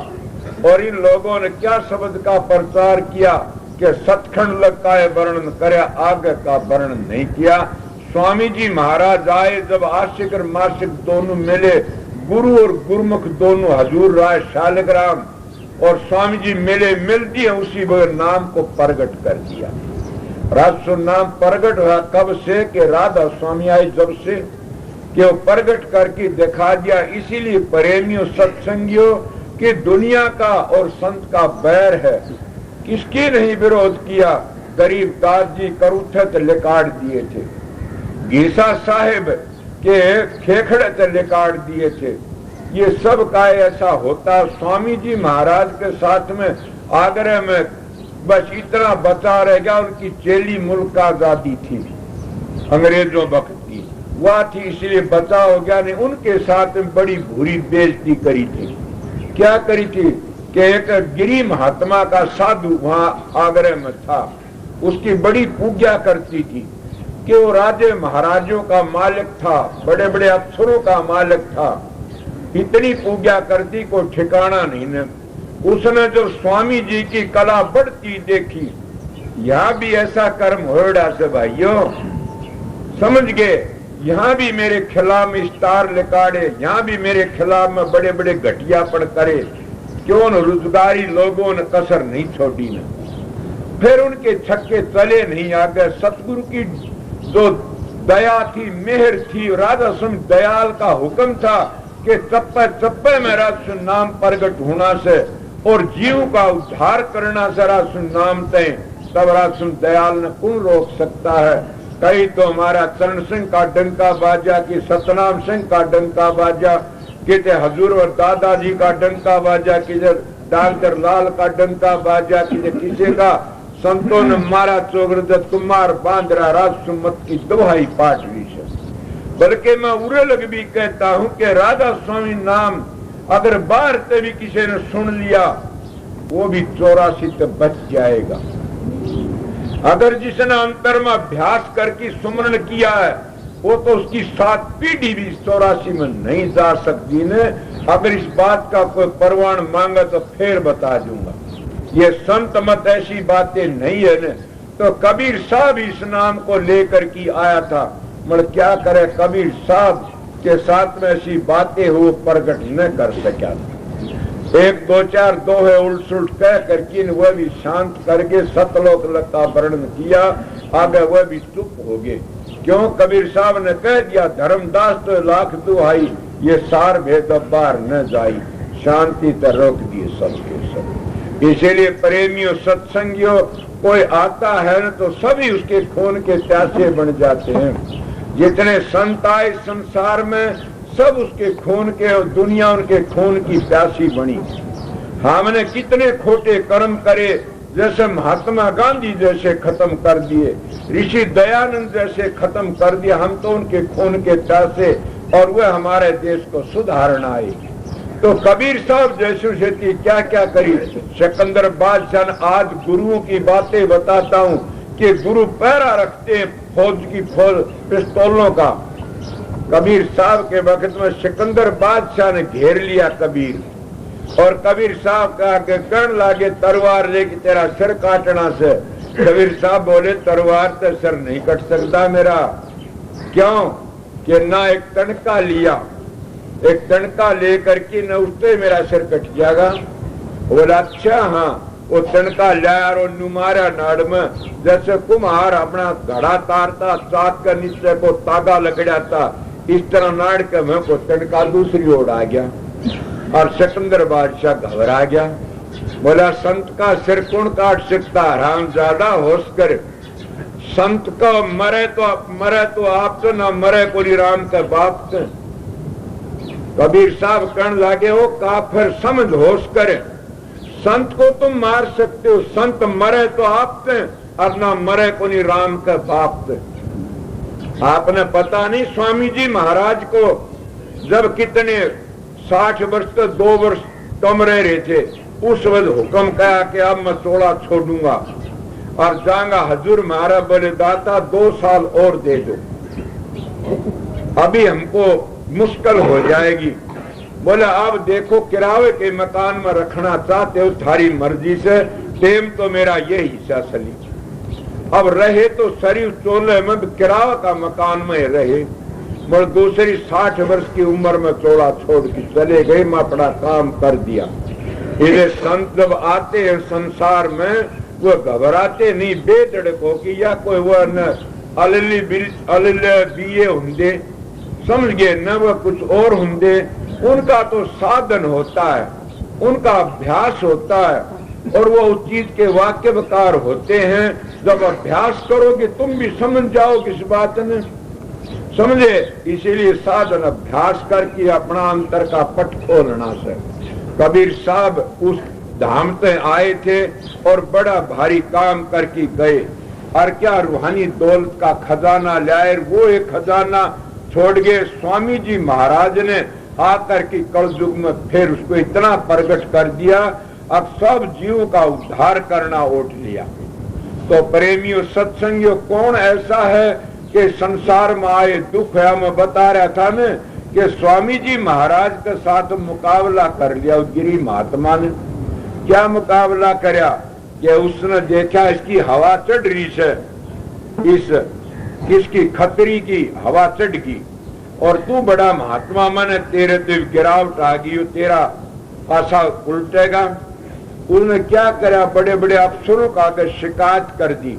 और इन लोगों ने क्या शब्द का प्रचार किया कि सतखंड का वर्णन करे आगे का वर्णन नहीं किया। स्वामी जी महाराज आए जब आशिक और माशिक दोनों मिले गुरु और गुरुमुख दोनों हजूर राय शालिग्राम और स्वामी जी मिले मिल दिए उसी वक्त नाम को प्रकट कर दिया। राजस्व नाम प्रकट हुआ कब से कि राधा स्वामी आए जब से कि वो प्रकट करके दिखा दिया। इसीलिए प्रेमियों सत्संगियों कि दुनिया का और संत का बैर है। किसकी नहीं विरोध किया? गरीब दास जी करूथे तो लिकाड़ दिए थे। गीसा साहेब के खेखड़े तो लिकाड़ दिए थे। ये सब का ऐसा होता। स्वामी जी महाराज के साथ में आगरा में बस इतना बचा रह गया। उनकी चेली मुल्क आजादी थी अंग्रेजों वक्त की वह थी इसलिए बचा हो गया। नहीं उनके साथ में बड़ी बुरी बेइज्जती करी थी। क्या करी थी कि एक गिरी महात्मा का साधु वहां आगरा में था। उसकी बड़ी पूजा करती थी कि वो राजे महाराजों का मालिक था बड़े बड़े अफसरों का मालिक था। इतनी पूजा करती को ठिकाना नहीं ने। उसने जो स्वामी जी की कला बढ़ती देखी यहाँ भी ऐसा कर्म हो रहा से भाइयों समझ गए। यहाँ भी मेरे खिलाफ में स्टार लिकाड़े यहाँ भी मेरे खिलाफ में बड़े बड़े घटियापन करे। क्यों न रोजगारी लोगों ने कसर नहीं छोड़ी न। फिर उनके छक्के चले नहीं आगे। सतगुरु की जो दया थी मेहर थी राधा सुन दयाल का हुक्म था कि चप्पे चप्पे में राजसुन नाम प्रगट होना से और जीव का उद्धार करना से राजसुन नाम तय तब राजसुन दयाल ने कौन रोक सकता है। कहीं तो हमारा चरण सिंह का डंका बाजा कि सतनाम सिंह का डंका बाजा किते हजूर और दादाजी का डंका बाजा किधर डॉक्टर लाल का डंका बाजा किसी का संतों ने मारा चोगरदत्त कुमार बांद्रा राजसुमत की दोहाई पाठ भी है। बल्कि मैं उरे लग भी कहता हूं कि राधा स्वामी नाम अगर बाहर से भी किसी ने सुन लिया वो भी 84 तक बच जाएगा। अगर जिसने अंतर में अभ्यास करके सुमरण किया है वो तो उसकी 7 पीढ़ी भी 84 में नहीं जा सकती ने। अगर इस बात का कोई प्रमाण मांगा तो फिर बता दूंगा। ये संत मत ऐसी बातें नहीं है न। तो कबीर साहब इस नाम को लेकर के आया था। मगर क्या करे कबीर साहब के साथ में ऐसी बातें हो प्रकट न कर सका। एक दो चार दोहे उल्ट सुल्ट कह करके वह भी शांत करके सतलोक का वर्णन किया। आगे वह भी चुप हो गए। क्यों? कबीर साहब ने कह दिया धर्मदास तो लाख दुहाई ये सार भेद बार न जाई। शांति तर रोक दिए सबके सब। इसीलिए प्रेमियों सत्संगियों कोई आता है न तो सभी उसके खून के प्यासे बन जाते हैं। जितने संत आए संसार में सब उसके खून के और दुनिया उनके खून की प्यासी बनी। हमने कितने खोटे कर्म करे, जैसे महात्मा गांधी जैसे खत्म कर दिए, ऋषि दयानंद जैसे खत्म कर दिया। हम तो उनके खून के प्यासे और वह हमारे देश को सुधारना आए। तो कबीर साहब जैसे क्या क्या करी। सिकंदर बादशाह ने, आज गुरुओं की बातें बताता हूँ कि गुरु पहरा रखते हैं फौज की पिस्तौलों का। कबीर साहब के वक्त में सिकंदर बादशाह ने घेर लिया कबीर, और कबीर साहब का के कर्ण लागे तलवार लेके तेरा सिर काटना से। कबीर साहब बोले तलवार से सिर नहीं कट सकता मेरा। क्यों? कि ना एक तनका लिया, एक तनका लेकर के न उससे मेरा सिर कट जाएगा। बोला अच्छा हाँ। वो तनका लाया और नुमारा नाड़ में, जैसे कुम्हार अपना घड़ा तारता चाक का नीचे को तागा लगड़ाता, इस तरह नाड़ के मैं को तनका दूसरी ओर आ गया और सिकंदर बादशाह घबरा गया। बोला संत का सिर कौन काट सकता? हराम ज्यादा होश कर। संत का मरे तो आप तो ना मरे कोई राम का बाप से। कबीर साहब कहने लगे हो काफिर समझ होश करे, संत को तुम मार सकते हो, संत मरे तो आप से और ना मरे कोई राम का बाप से। आपने पता नहीं स्वामी जी महाराज को जब कितने 60 वर्ष तो 2 वर्ष कम रहे थे, उस वक्त हुक्म कहा कि अब मैं चोला छोड़ूंगा और जाऊंगा। हजूर महाराज बोले दाता 2 साल और दे दो, अभी हमको मुश्किल हो जाएगी। बोले अब देखो किराए के मकान में रखना चाहते हो थारी मर्जी से, टेम तो मेरा ये हिस्सा सली। अब रहे तो शरीफ चोले में किराए का मकान में रहे, मगर दूसरी 60 वर्ष की उम्र में चोला छोड़ के चले गए। मैं अपना काम कर दिया। इन्हें संत जब आते हैं संसार में वो घबराते नहीं बेधड़कों की, या कोई वो न अलली बीए होंगे समझ गए न वो कुछ और होंगे। उनका तो साधन होता है, उनका अभ्यास होता है और वो उस चीज के वाक्यकार होते हैं। जब अभ्यास करोगे तुम भी समझ जाओगे इस बात में, समझे। इसीलिए साधन अभ्यास करके अपना अंतर का पट खोलना से। कबीर साहब उस धाम से आए थे और बड़ा भारी काम करके गए, और क्या रूहानी दौलत का खजाना लाए। वो एक खजाना छोड़ गए। स्वामी जी महाराज ने आकर के कलयुग में फिर उसको इतना प्रकट कर दिया, अब सब जीवों का उद्धार करना ओट लिया। तो प्रेमियों सत्संगियों, कौन ऐसा है कि संसार में आए दुख है? मैं बता रहा था न कि स्वामी जी महाराज के साथ मुकाबला कर लिया गिरी महात्मा ने। क्या मुकाबला करया कि उसने देखा इसकी हवा चढ़ रही है, इस किसकी खतरी की हवा चढ़ गई, और तू बड़ा महात्मा मन तेरे तो गिरावट आ गई, तेरा पासा उल्टेगा। उसने क्या करा, बड़े बड़े अफसरों का आगे शिकायत कर दी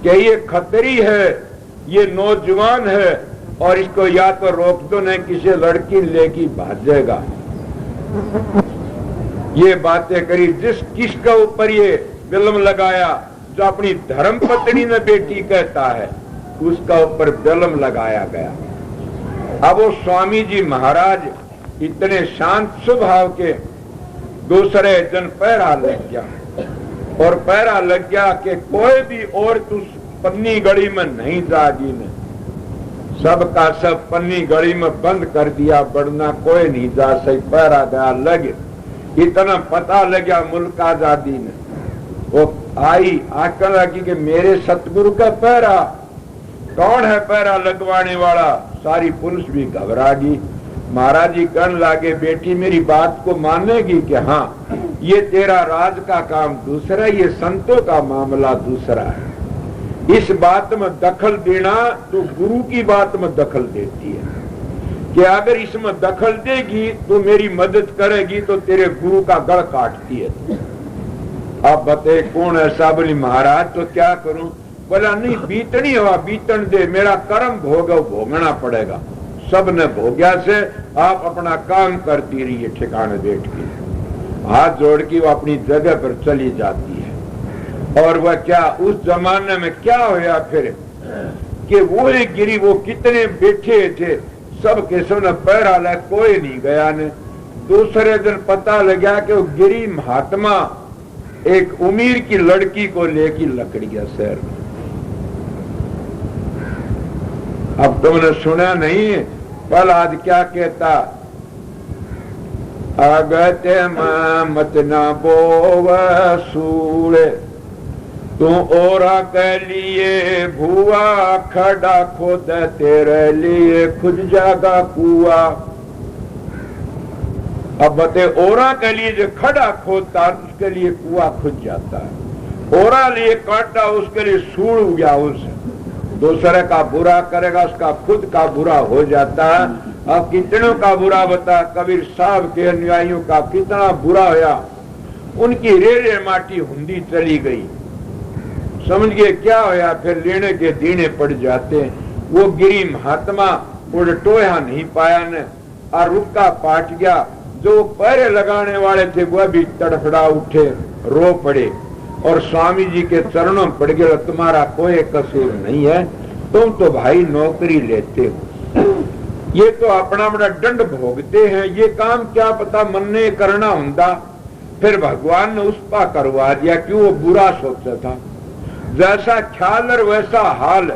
कि ये खतरी है, ये नौजवान है और इसको या तो रोक दो नहीं किसी लड़की लेके भागेगा। ये बातें करी। जिस किसका ऊपर ये बिल्म लगाया, जो अपनी धर्म पत्नी ने बेटी कहता है, उसका ऊपर बिल्म लगाया गया। अब वो स्वामी जी महाराज इतने शांत स्वभाव के, दूसरे दिन पैरा लग गया, और पैरा लग गया कि कोई भी और उस पन्नी गड़ी में नहीं जागी ने। सबका सब पन्नी गड़ी में बंद कर दिया, बढ़ना कोई नहीं जा सही। पैरा गया लगे, इतना पता लग गया मुल्क आजादी ने। वो आई आकर लगी कि मेरे सतगुरु का पैरा, कौन है पैरा लगवाने वाला? सारी पुलिस भी घबरा गई। महाराज जी कहने लागे बेटी मेरी बात को मानेगी कि हाँ ये तेरा राज का काम दूसरा, ये संतों का मामला दूसरा है। इस बात में दखल देना तो गुरु की बात में दखल देती है कि अगर इसमें दखल देगी तो मेरी मदद करेगी तो तेरे गुरु का गढ़ काटती है। अब बते कौन ऐसा? बोली महाराज तो क्या करूं? बोला नहीं बीतनी हवा बीतन दे, मेरा कर्म भोगना पड़ेगा। सब ने भोग्या से आप अपना काम करती रही है ठिकाने बैठ के। हाथ जोड़ के वो अपनी जगह पर चली जाती है। और वह क्या उस जमाने में क्या होया फिर कि वो एक गिरी, वो कितने बैठे थे, सब के सब ने पैर हाल, कोई नहीं गया ने। दूसरे दिन पता लगा कि वो गिरी महात्मा एक उमीर की लड़की को लेके लकड़ गया शहर में। अब तुमने सुना नहीं प्रहलाद क्या कहता, अगत्य मत न बोव सूड़े, तू ओरा के लिए भुआ खड़ा खोद, तेरे लिए खुद जागा कुआ। अब बते ओरा के लिए जो खड़ा खोदता उसके लिए कुआ खुद जाता है, ओरा लिए काटा उसके लिए सूड़ गया, उसे दूसरे का बुरा करेगा उसका खुद का बुरा हो जाता है। अब कितनों का बुरा बता, कबीर साहब के अनुयायियों का कितना बुरा होया, उनकी रेरे माटी हुंदी चली गई, समझ गए क्या होया, फिर लेने के दीने पड़ जाते। वो गिरी महात्मा उड़ टोया नहीं पाया ने, और रुक्का पाट गया। जो पैरे लगाने वाले थे वह भी तड़फड़ा उठे, रो पड़े और स्वामी जी के चरणों में पड़ गए, तुम्हारा कोई कसूर नहीं है, तुम तो भाई नौकरी लेते हो, ये तो अपना बड़ा दंड भोगते हैं, ये काम क्या पता मन ने करना होता। फिर भगवान ने उस पा करवा दिया कि वो बुरा सोचता था। जैसा ख्याल और वैसा हाल,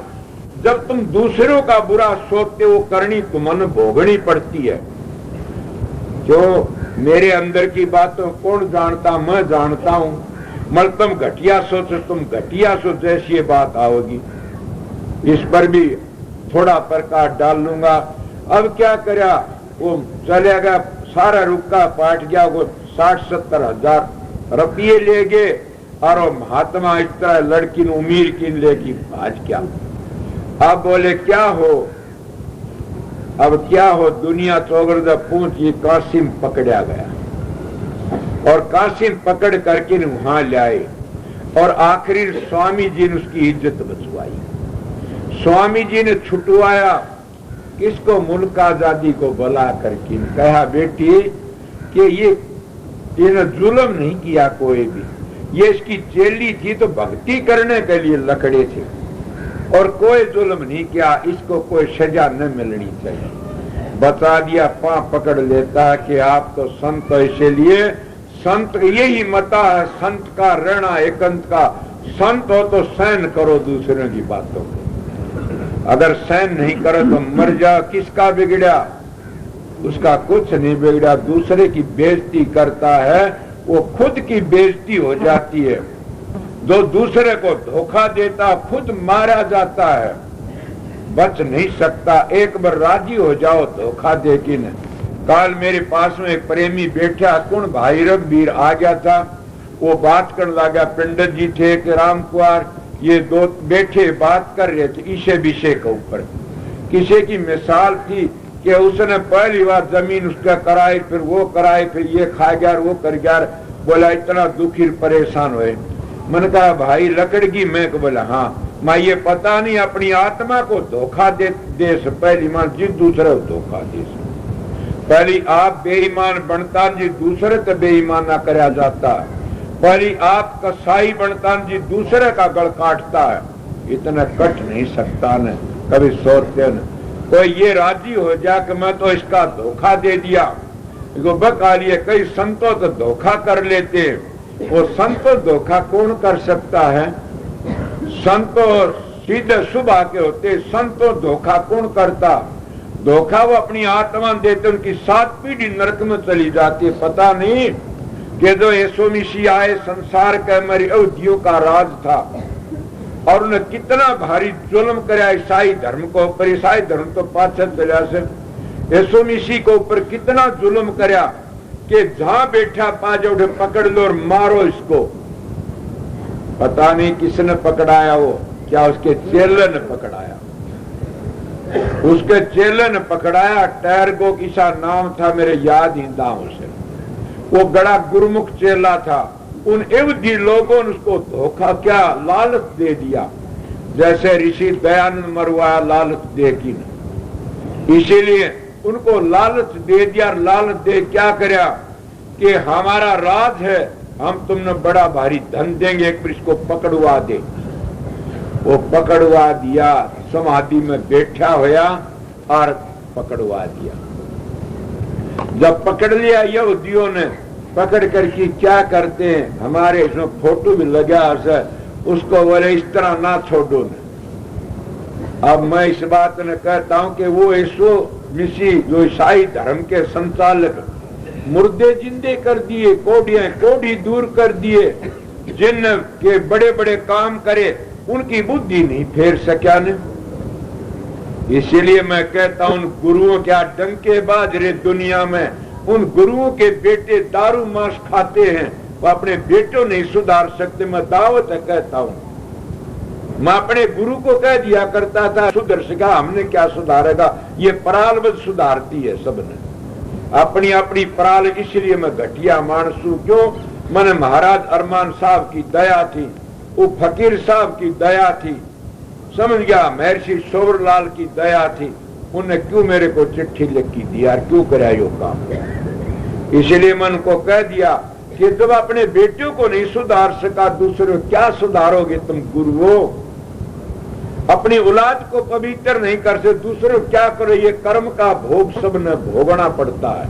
जब तुम दूसरों का बुरा सोचते हो करनी तुमने भोगनी पड़ती है। जो मेरे अंदर की बातों कौन जानता, मैं जानता हूं। मल तुम घटिया सोचो, तुम घटिया सोचो, ऐसी ये बात आओगी। इस पर भी थोड़ा प्रकाश डाल लूंगा। अब क्या करा, वो चले गया, सारा रुक्का पाट गया, वो 60-70 हजार रुपये ले गए और वो महात्मा इस तरह लड़की ने उमीर की लेके भाज गया। अब बोले क्या हो, अब क्या हो, दुनिया चौगरदा पूछ, ये कासिम पकड़ा गया और कासिम पकड़ करके वहां ले आए और आखिरी स्वामी जी ने उसकी इज्जत बचवाई। स्वामी जी ने छुटवाया किसको, मुल्क आजादी को बुला करके कहा, बेटी कि ये जुल्म नहीं किया कोई भी, ये इसकी चेली थी तो भक्ति करने के लिए लकड़े थे और कोई जुल्म नहीं किया, इसको कोई सजा न मिलनी चाहिए। बता दिया, पांव पकड़ लेता है कि आप तो संत हो, इसीलिए संत यही मता है, संत का रहना एकांत का। संत हो तो सहन करो दूसरों की बातों को, अगर सहन नहीं करो तो मर जा। किसका बिगड़ा, उसका कुछ नहीं बिगड़ा। दूसरे की बेइज्जती करता है वो खुद की बेइज्जती हो जाती है। जो दूसरे को धोखा देता खुद मारा जाता है, बच नहीं सकता। एक बार राजी हो जाओ धोखा दे के न। काल मेरे पास में एक प्रेमी बैठा, कौन भाई रघुवीर आ गया था, वो बात करने लगा। पंडित जी थे कि राम कुमार, ये दो बैठे बात कर रहे थे इसे विषय के ऊपर। किसी की मिसाल थी कि उसने पहली बार जमीन उसका कराई, फिर वो कराई, फिर ये खा गया वो कर गया। बोला इतना दुखी परेशान हुए। मैंने कहा भाई लकड़ की, मैं को बोला हाँ। मैं ये पता नहीं अपनी आत्मा को धोखा दे से पहली मान जी दूसरे को धोखा दे। पहली आप बेईमान बनता जी दूसरे तो बेईमान ना कराया जाता। पहली आप कसाई बनता जी दूसरे का गल काटता है। इतना कट नहीं सकता न, कभी सोचते न। तो ये राजी हो जा कि मैं तो इसका धोखा दे दिया। बका लिए कई संतों तो धोखा कर लेते, वो संतो धोखा कौन कर सकता है। संतो सीधे सुबह के होते, संतो धोखा कौन करता। धोखा वो अपनी आत्मा देते, उनकी 7 पीढ़ी नरक में चली जाती है। पता नहीं कि जो यीशु मसीह आए संसार के हमारी अवधियों का राज था और उन्हें कितना भारी जुल्म कराया ईसाई धर्म को ऊपर। ईसाई धर्म तो पाछे चला से, यीशु मसीह को ऊपर कितना जुल्म कराया कि जहां बैठा पांच उठे पकड़ लो और मारो इसको। पता नहीं किसने पकड़ाया, वो क्या उसके चेले ने पकड़ाया। उसके चेले ने पकड़ाया। टैरगो किसा नाम था, मेरे याद ही दांव से। वो बड़ा गुरुमुख चेला था। उन एवधी लोगों ने उसको धोखा क्या लालच दे दिया, जैसे ऋषि दयानंद मरवाया लालच दे की। इसीलिए उनको लालच दे दिया। लालच दे क्या करया कि हमारा राज है, हम तुमने बड़ा भारी धन देंगे, एक बार इसको पकड़वा दे। वो पकड़वा दिया। समाधि में बैठा होया और पकड़वा दिया। जब पकड़ लिया यहूदियों ने, पकड़ करके क्या करते हैं, हमारे इसमें फोटो भी लगा उसको बोले इस तरह ना छोड़ो ने। अब मैं इस बात ने कहता हूं कि वो यीशु मसीह जो ईसाई धर्म के संचालक, मुर्दे जिंदे कर दिए, कोढ़ियां कोढ़ी दूर कर दिए, जिन के बड़े बड़े काम करे उनकी बुद्धि नहीं फेर सका ने। इसीलिए मैं कहता हूं गुरुओं क्या डंकेबाज रे दुनिया में, उन गुरुओं के बेटे दारू मांस खाते हैं, वो अपने बेटों नहीं सुधार सकते। मैं दावत कहता हूं, मैं अपने गुरु को कह दिया करता था सुधर सका, हमने क्या सुधारेगा, ये परालवत सुधारती है सबने अपनी अपनी पराल। इसलिए मैं घटिया मानसू क्यों, मैंने महाराज अरमान साहब की दया थी, वो फकीर साहब की दया थी, समझ गया, महर्षि सोवरलाल की दया थी, उन्हें क्यों मेरे को चिट्ठी लिख की दिया, क्यों कराया यो काम। इसलिए मैं उनको कह दिया कि जब अपने बेटियों को नहीं सुधार सका, दूसरे को क्या सुधारोगे तुम गुरुओं। अपनी औलाद को पवित्र नहीं कर सकते, दूसरे को क्या करो। ये कर्म का भोग सबने भोगना पड़ता है।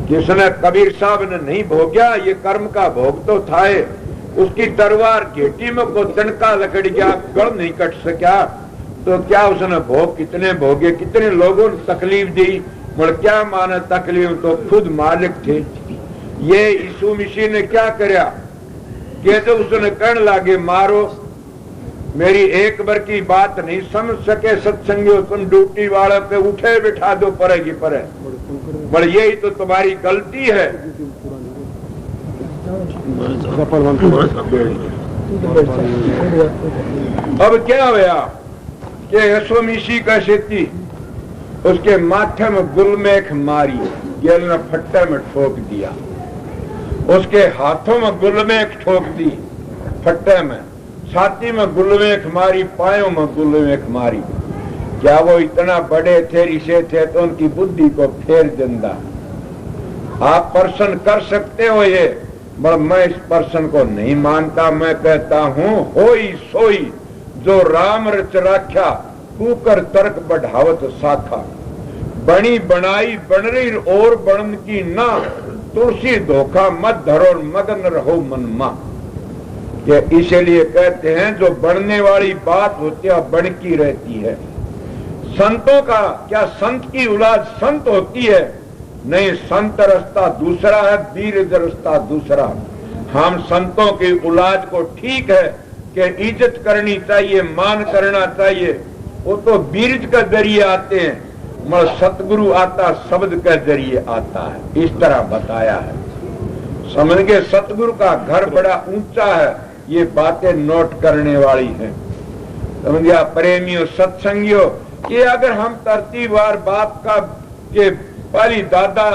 जिसने कबीर साहब ने नहीं भोग्या, ये कर्म का भोग तो था। उसकी तलवार घेटी में को तनका लकड़ गया, गढ़ नहीं कट सका, तो क्या उसने भोग कितने भोगे, कितने लोगों ने तकलीफ दी, मगर क्या माने तकलीफ तो खुद मालिक थे। ये यीशु मसीह ने क्या करया कि तो उसने कहने लगे मारो, मेरी एक बार की बात नहीं समझ सके सत्संगियों, तुम ड्यूटी वाले पे उठे बिठा दो परेगी परे, पर यही तो तुम्हारी गलती है। अब क्या हुआ कि यीशु मसीह का शेती उसके माथे में गुलमेख मारी, गेल ने फट्टे में ठोक दिया, उसके हाथों में गुलमेख ठोक दी फट्टे में, छाती में गुलमेख मारी, पायों में गुलमेख मारी। क्या वो इतना बड़े थे, ऋषि थे, तो उनकी बुद्धि को फेर देंदा। आप प्रश्न कर सकते हो ये, पर मैं इस प्रश्न को नहीं मानता। मैं कहता हूं होई सोई जो राम रच राख्या, कुकर तर्क बढ़ावत शाखा, बनी बनाई बन रही और बन की ना, तुलसी धोखा मत धरो मगन रहो मन मा। इसलिए कहते हैं जो बढ़ने वाली बात होती है बढ़की रहती है। संतों का क्या, संत की औलाद संत होती है? नहीं, संत रास्ता दूसरा है, वीर रास्ता दूसरा। हम संतों की औलाद को ठीक है कि इज्जत करनी चाहिए, मान करना चाहिए, वो तो बीरज के जरिए आते हैं, मगर सतगुरु आता शब्द के जरिए आता है, इस तरह बताया है। समझ गए, सतगुरु का घर बड़ा ऊंचा है, ये बातें नोट करने वाली हैं। समझ गया प्रेमियों सत्संगियों, कि अगर हम तरतीबवार बाप का के पहली दादा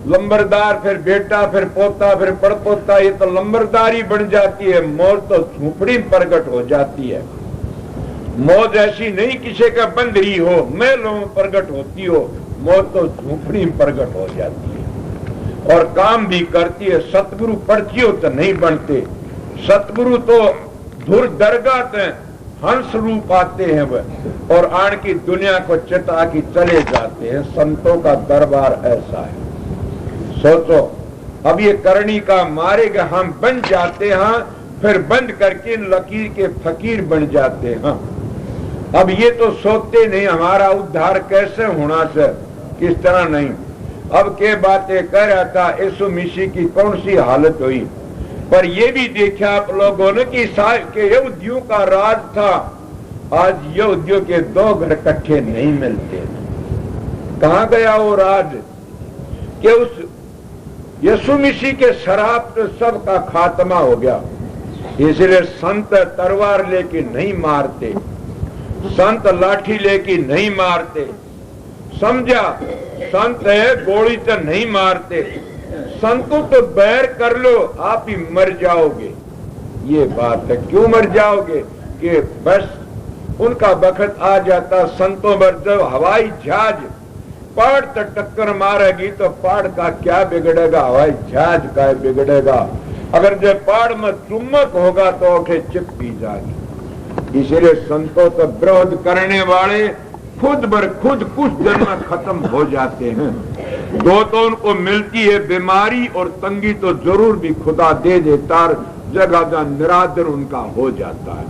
लंबरदार, फिर बेटा, फिर पोता, फिर पड़पोता, ये तो लंबरदारी बन जाती है। मौत तो झोपड़ी प्रकट हो जाती है। मौत ऐसी नहीं किसी का बंदरी हो, महलों में प्रकट होती हो, मौत तो झोपड़ी प्रकट हो जाती है और काम भी करती है। सतगुरु पर्चियों तो नहीं बनते, सतगुरु तो धुर दरगाह हैं, हंस रूप आते हैं वह, और आण की दुनिया को चिता की चले जाते हैं। संतों का दरबार ऐसा है। सोचो, अब ये करनी का मारेगा, हम बन जाते हैं, फिर बंद करके लकीर के फकीर बन जाते हैं। अब ये तो सोचते नहीं हमारा उद्धार कैसे होना से, किस तरह नहीं। अब के बातें कह रहा था यीशु मसीह की कौन सी हालत हुई, पर ये भी देखा आप लोगों ने कि यहूदियों का राज था। आज यहूदियों के दो घर इकट्ठे नहीं मिलते। कहां गया वो राज कि उस यीशु मसीह के शराब से सबका खात्मा हो गया। इसलिए संत तलवार लेके नहीं मारते, संत लाठी लेके नहीं मारते, समझा, संत है गोली तो नहीं मारते। संतों तो बैर कर लो, आप ही मर जाओगे। ये बात है, क्यों मर जाओगे कि बस उनका वक्त आ जाता। संतों पर जब हवाई जहाज पहाड़ तक टक्कर मारेगी तो पहाड़ का क्या बिगड़ेगा, हवाई जहाज का बिगड़ेगा। अगर जब पहाड़ में चुम्बक होगा तो उठे चिप पी जाएगी। इसलिए संतों का विरोध करने वाले खुद बर खुद कुछ दिन में खत्म हो जाते हैं। दो तो उनको मिलती है बीमारी और तंगी, तो जरूर भी खुदा दे देता, जगह जगह निरादर उनका हो जाता है।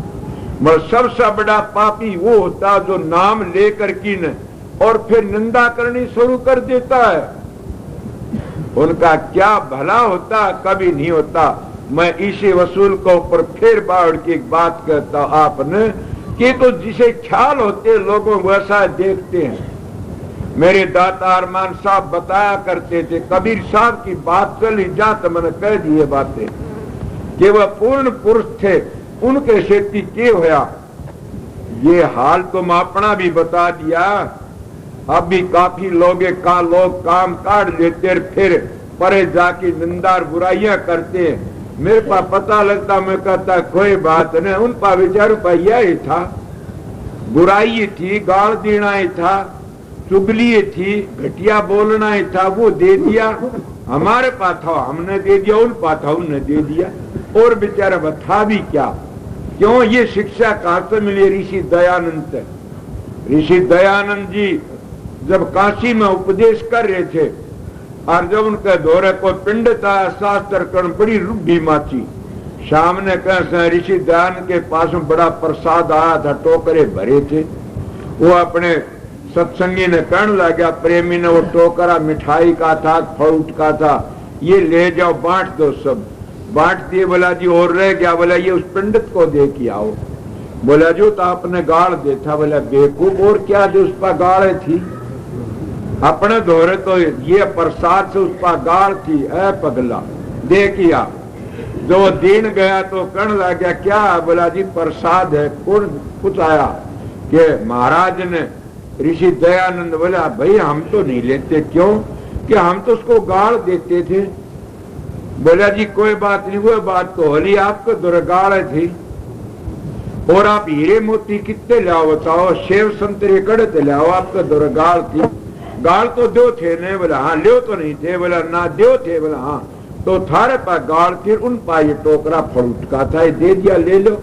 मगर सबसे बड़ा पापी वो होता जो नाम लेकर की न और फिर निंदा करनी शुरू कर देता है। उनका क्या भला होता, कभी नहीं होता। मैं ईशे वसूल को ऊपर फिर बाढ़ की एक बात कहता आपने कि तो जिसे ख्याल होते लोगों वैसा देखते हैं। मेरे दाता अरमान साहब बताया करते थे, कबीर साहब की बात चली जा तो मैंने कह दी ये बातें कि वह पूर्ण पुरुष थे, उनके खेती के होया। ये हाल तुम अपना भी बता दिया। अब भी काफी लोग काम काट लेते फिर परे जाके निंदार बुराइयां करते हैं। मेरे पास पता लगता, मैं कहता कोई बात नहीं, उन पा विचार भैया ही था, बुराई थी, गाल देना ही था, चुगली थी, घटिया बोलना ही था, वो दे दिया। हमारे पास था हमने दे दिया, उन पास था उनने दे दिया। और बेचारा बता भी क्या, क्यों ये शिक्षा कहां से मिली? ऋषि दयानंद से। ऋषि दयानंद जी जब काशी में उपदेश कर रहे थे और जब उनके दौरे को पिंड था शास्त्र कर्ण बड़ी रुब्बी माची, शाम ने कहा ऋषि दयानंद के पास में बड़ा प्रसाद आया था, टोकरे भरे थे। वो अपने सत्संगी ने कहने लगा, प्रेमी ने वो टोकरा मिठाई का था, फ्रूट का था, ये ले जाओ बांट दो। सब बांट दिए। बोला जी और रह गया? बोला ये उस पंडित को दे के आओ। बोला जो तो आपने गाड़ दे था। बोला बेवकूफ, और क्या जो उस पर गाड़े थी? अपने दौरे तो ये प्रसाद से उस पर गाड़ थी। ऐ पगला दे किया। जो दिन गया तो कहने लगा क्या? बोला जी प्रसाद है। कुछ आया कि महाराज ने ऋषि दयानंद। बोला भाई हम तो नहीं लेते। क्यों? कि हम तो उसको गाड़ देते थे। बोला जी कोई बात नहीं, वो बात तो होली, आपको दुर्गाड़ थी। और आप हीरे मोती कितने लाओ बताओ? सेव संतरे कड़े लाओ, आपका दुर्गाड़ थी। गाल तो दो थे ने? बोला हाँ। लियो तो नहीं थे? बोला ना। दो थे? बोला हाँ। तो थारे पास गाल थी, उन पा ये टोकरा फ्रूट का था, ये दे दिया, ले लो।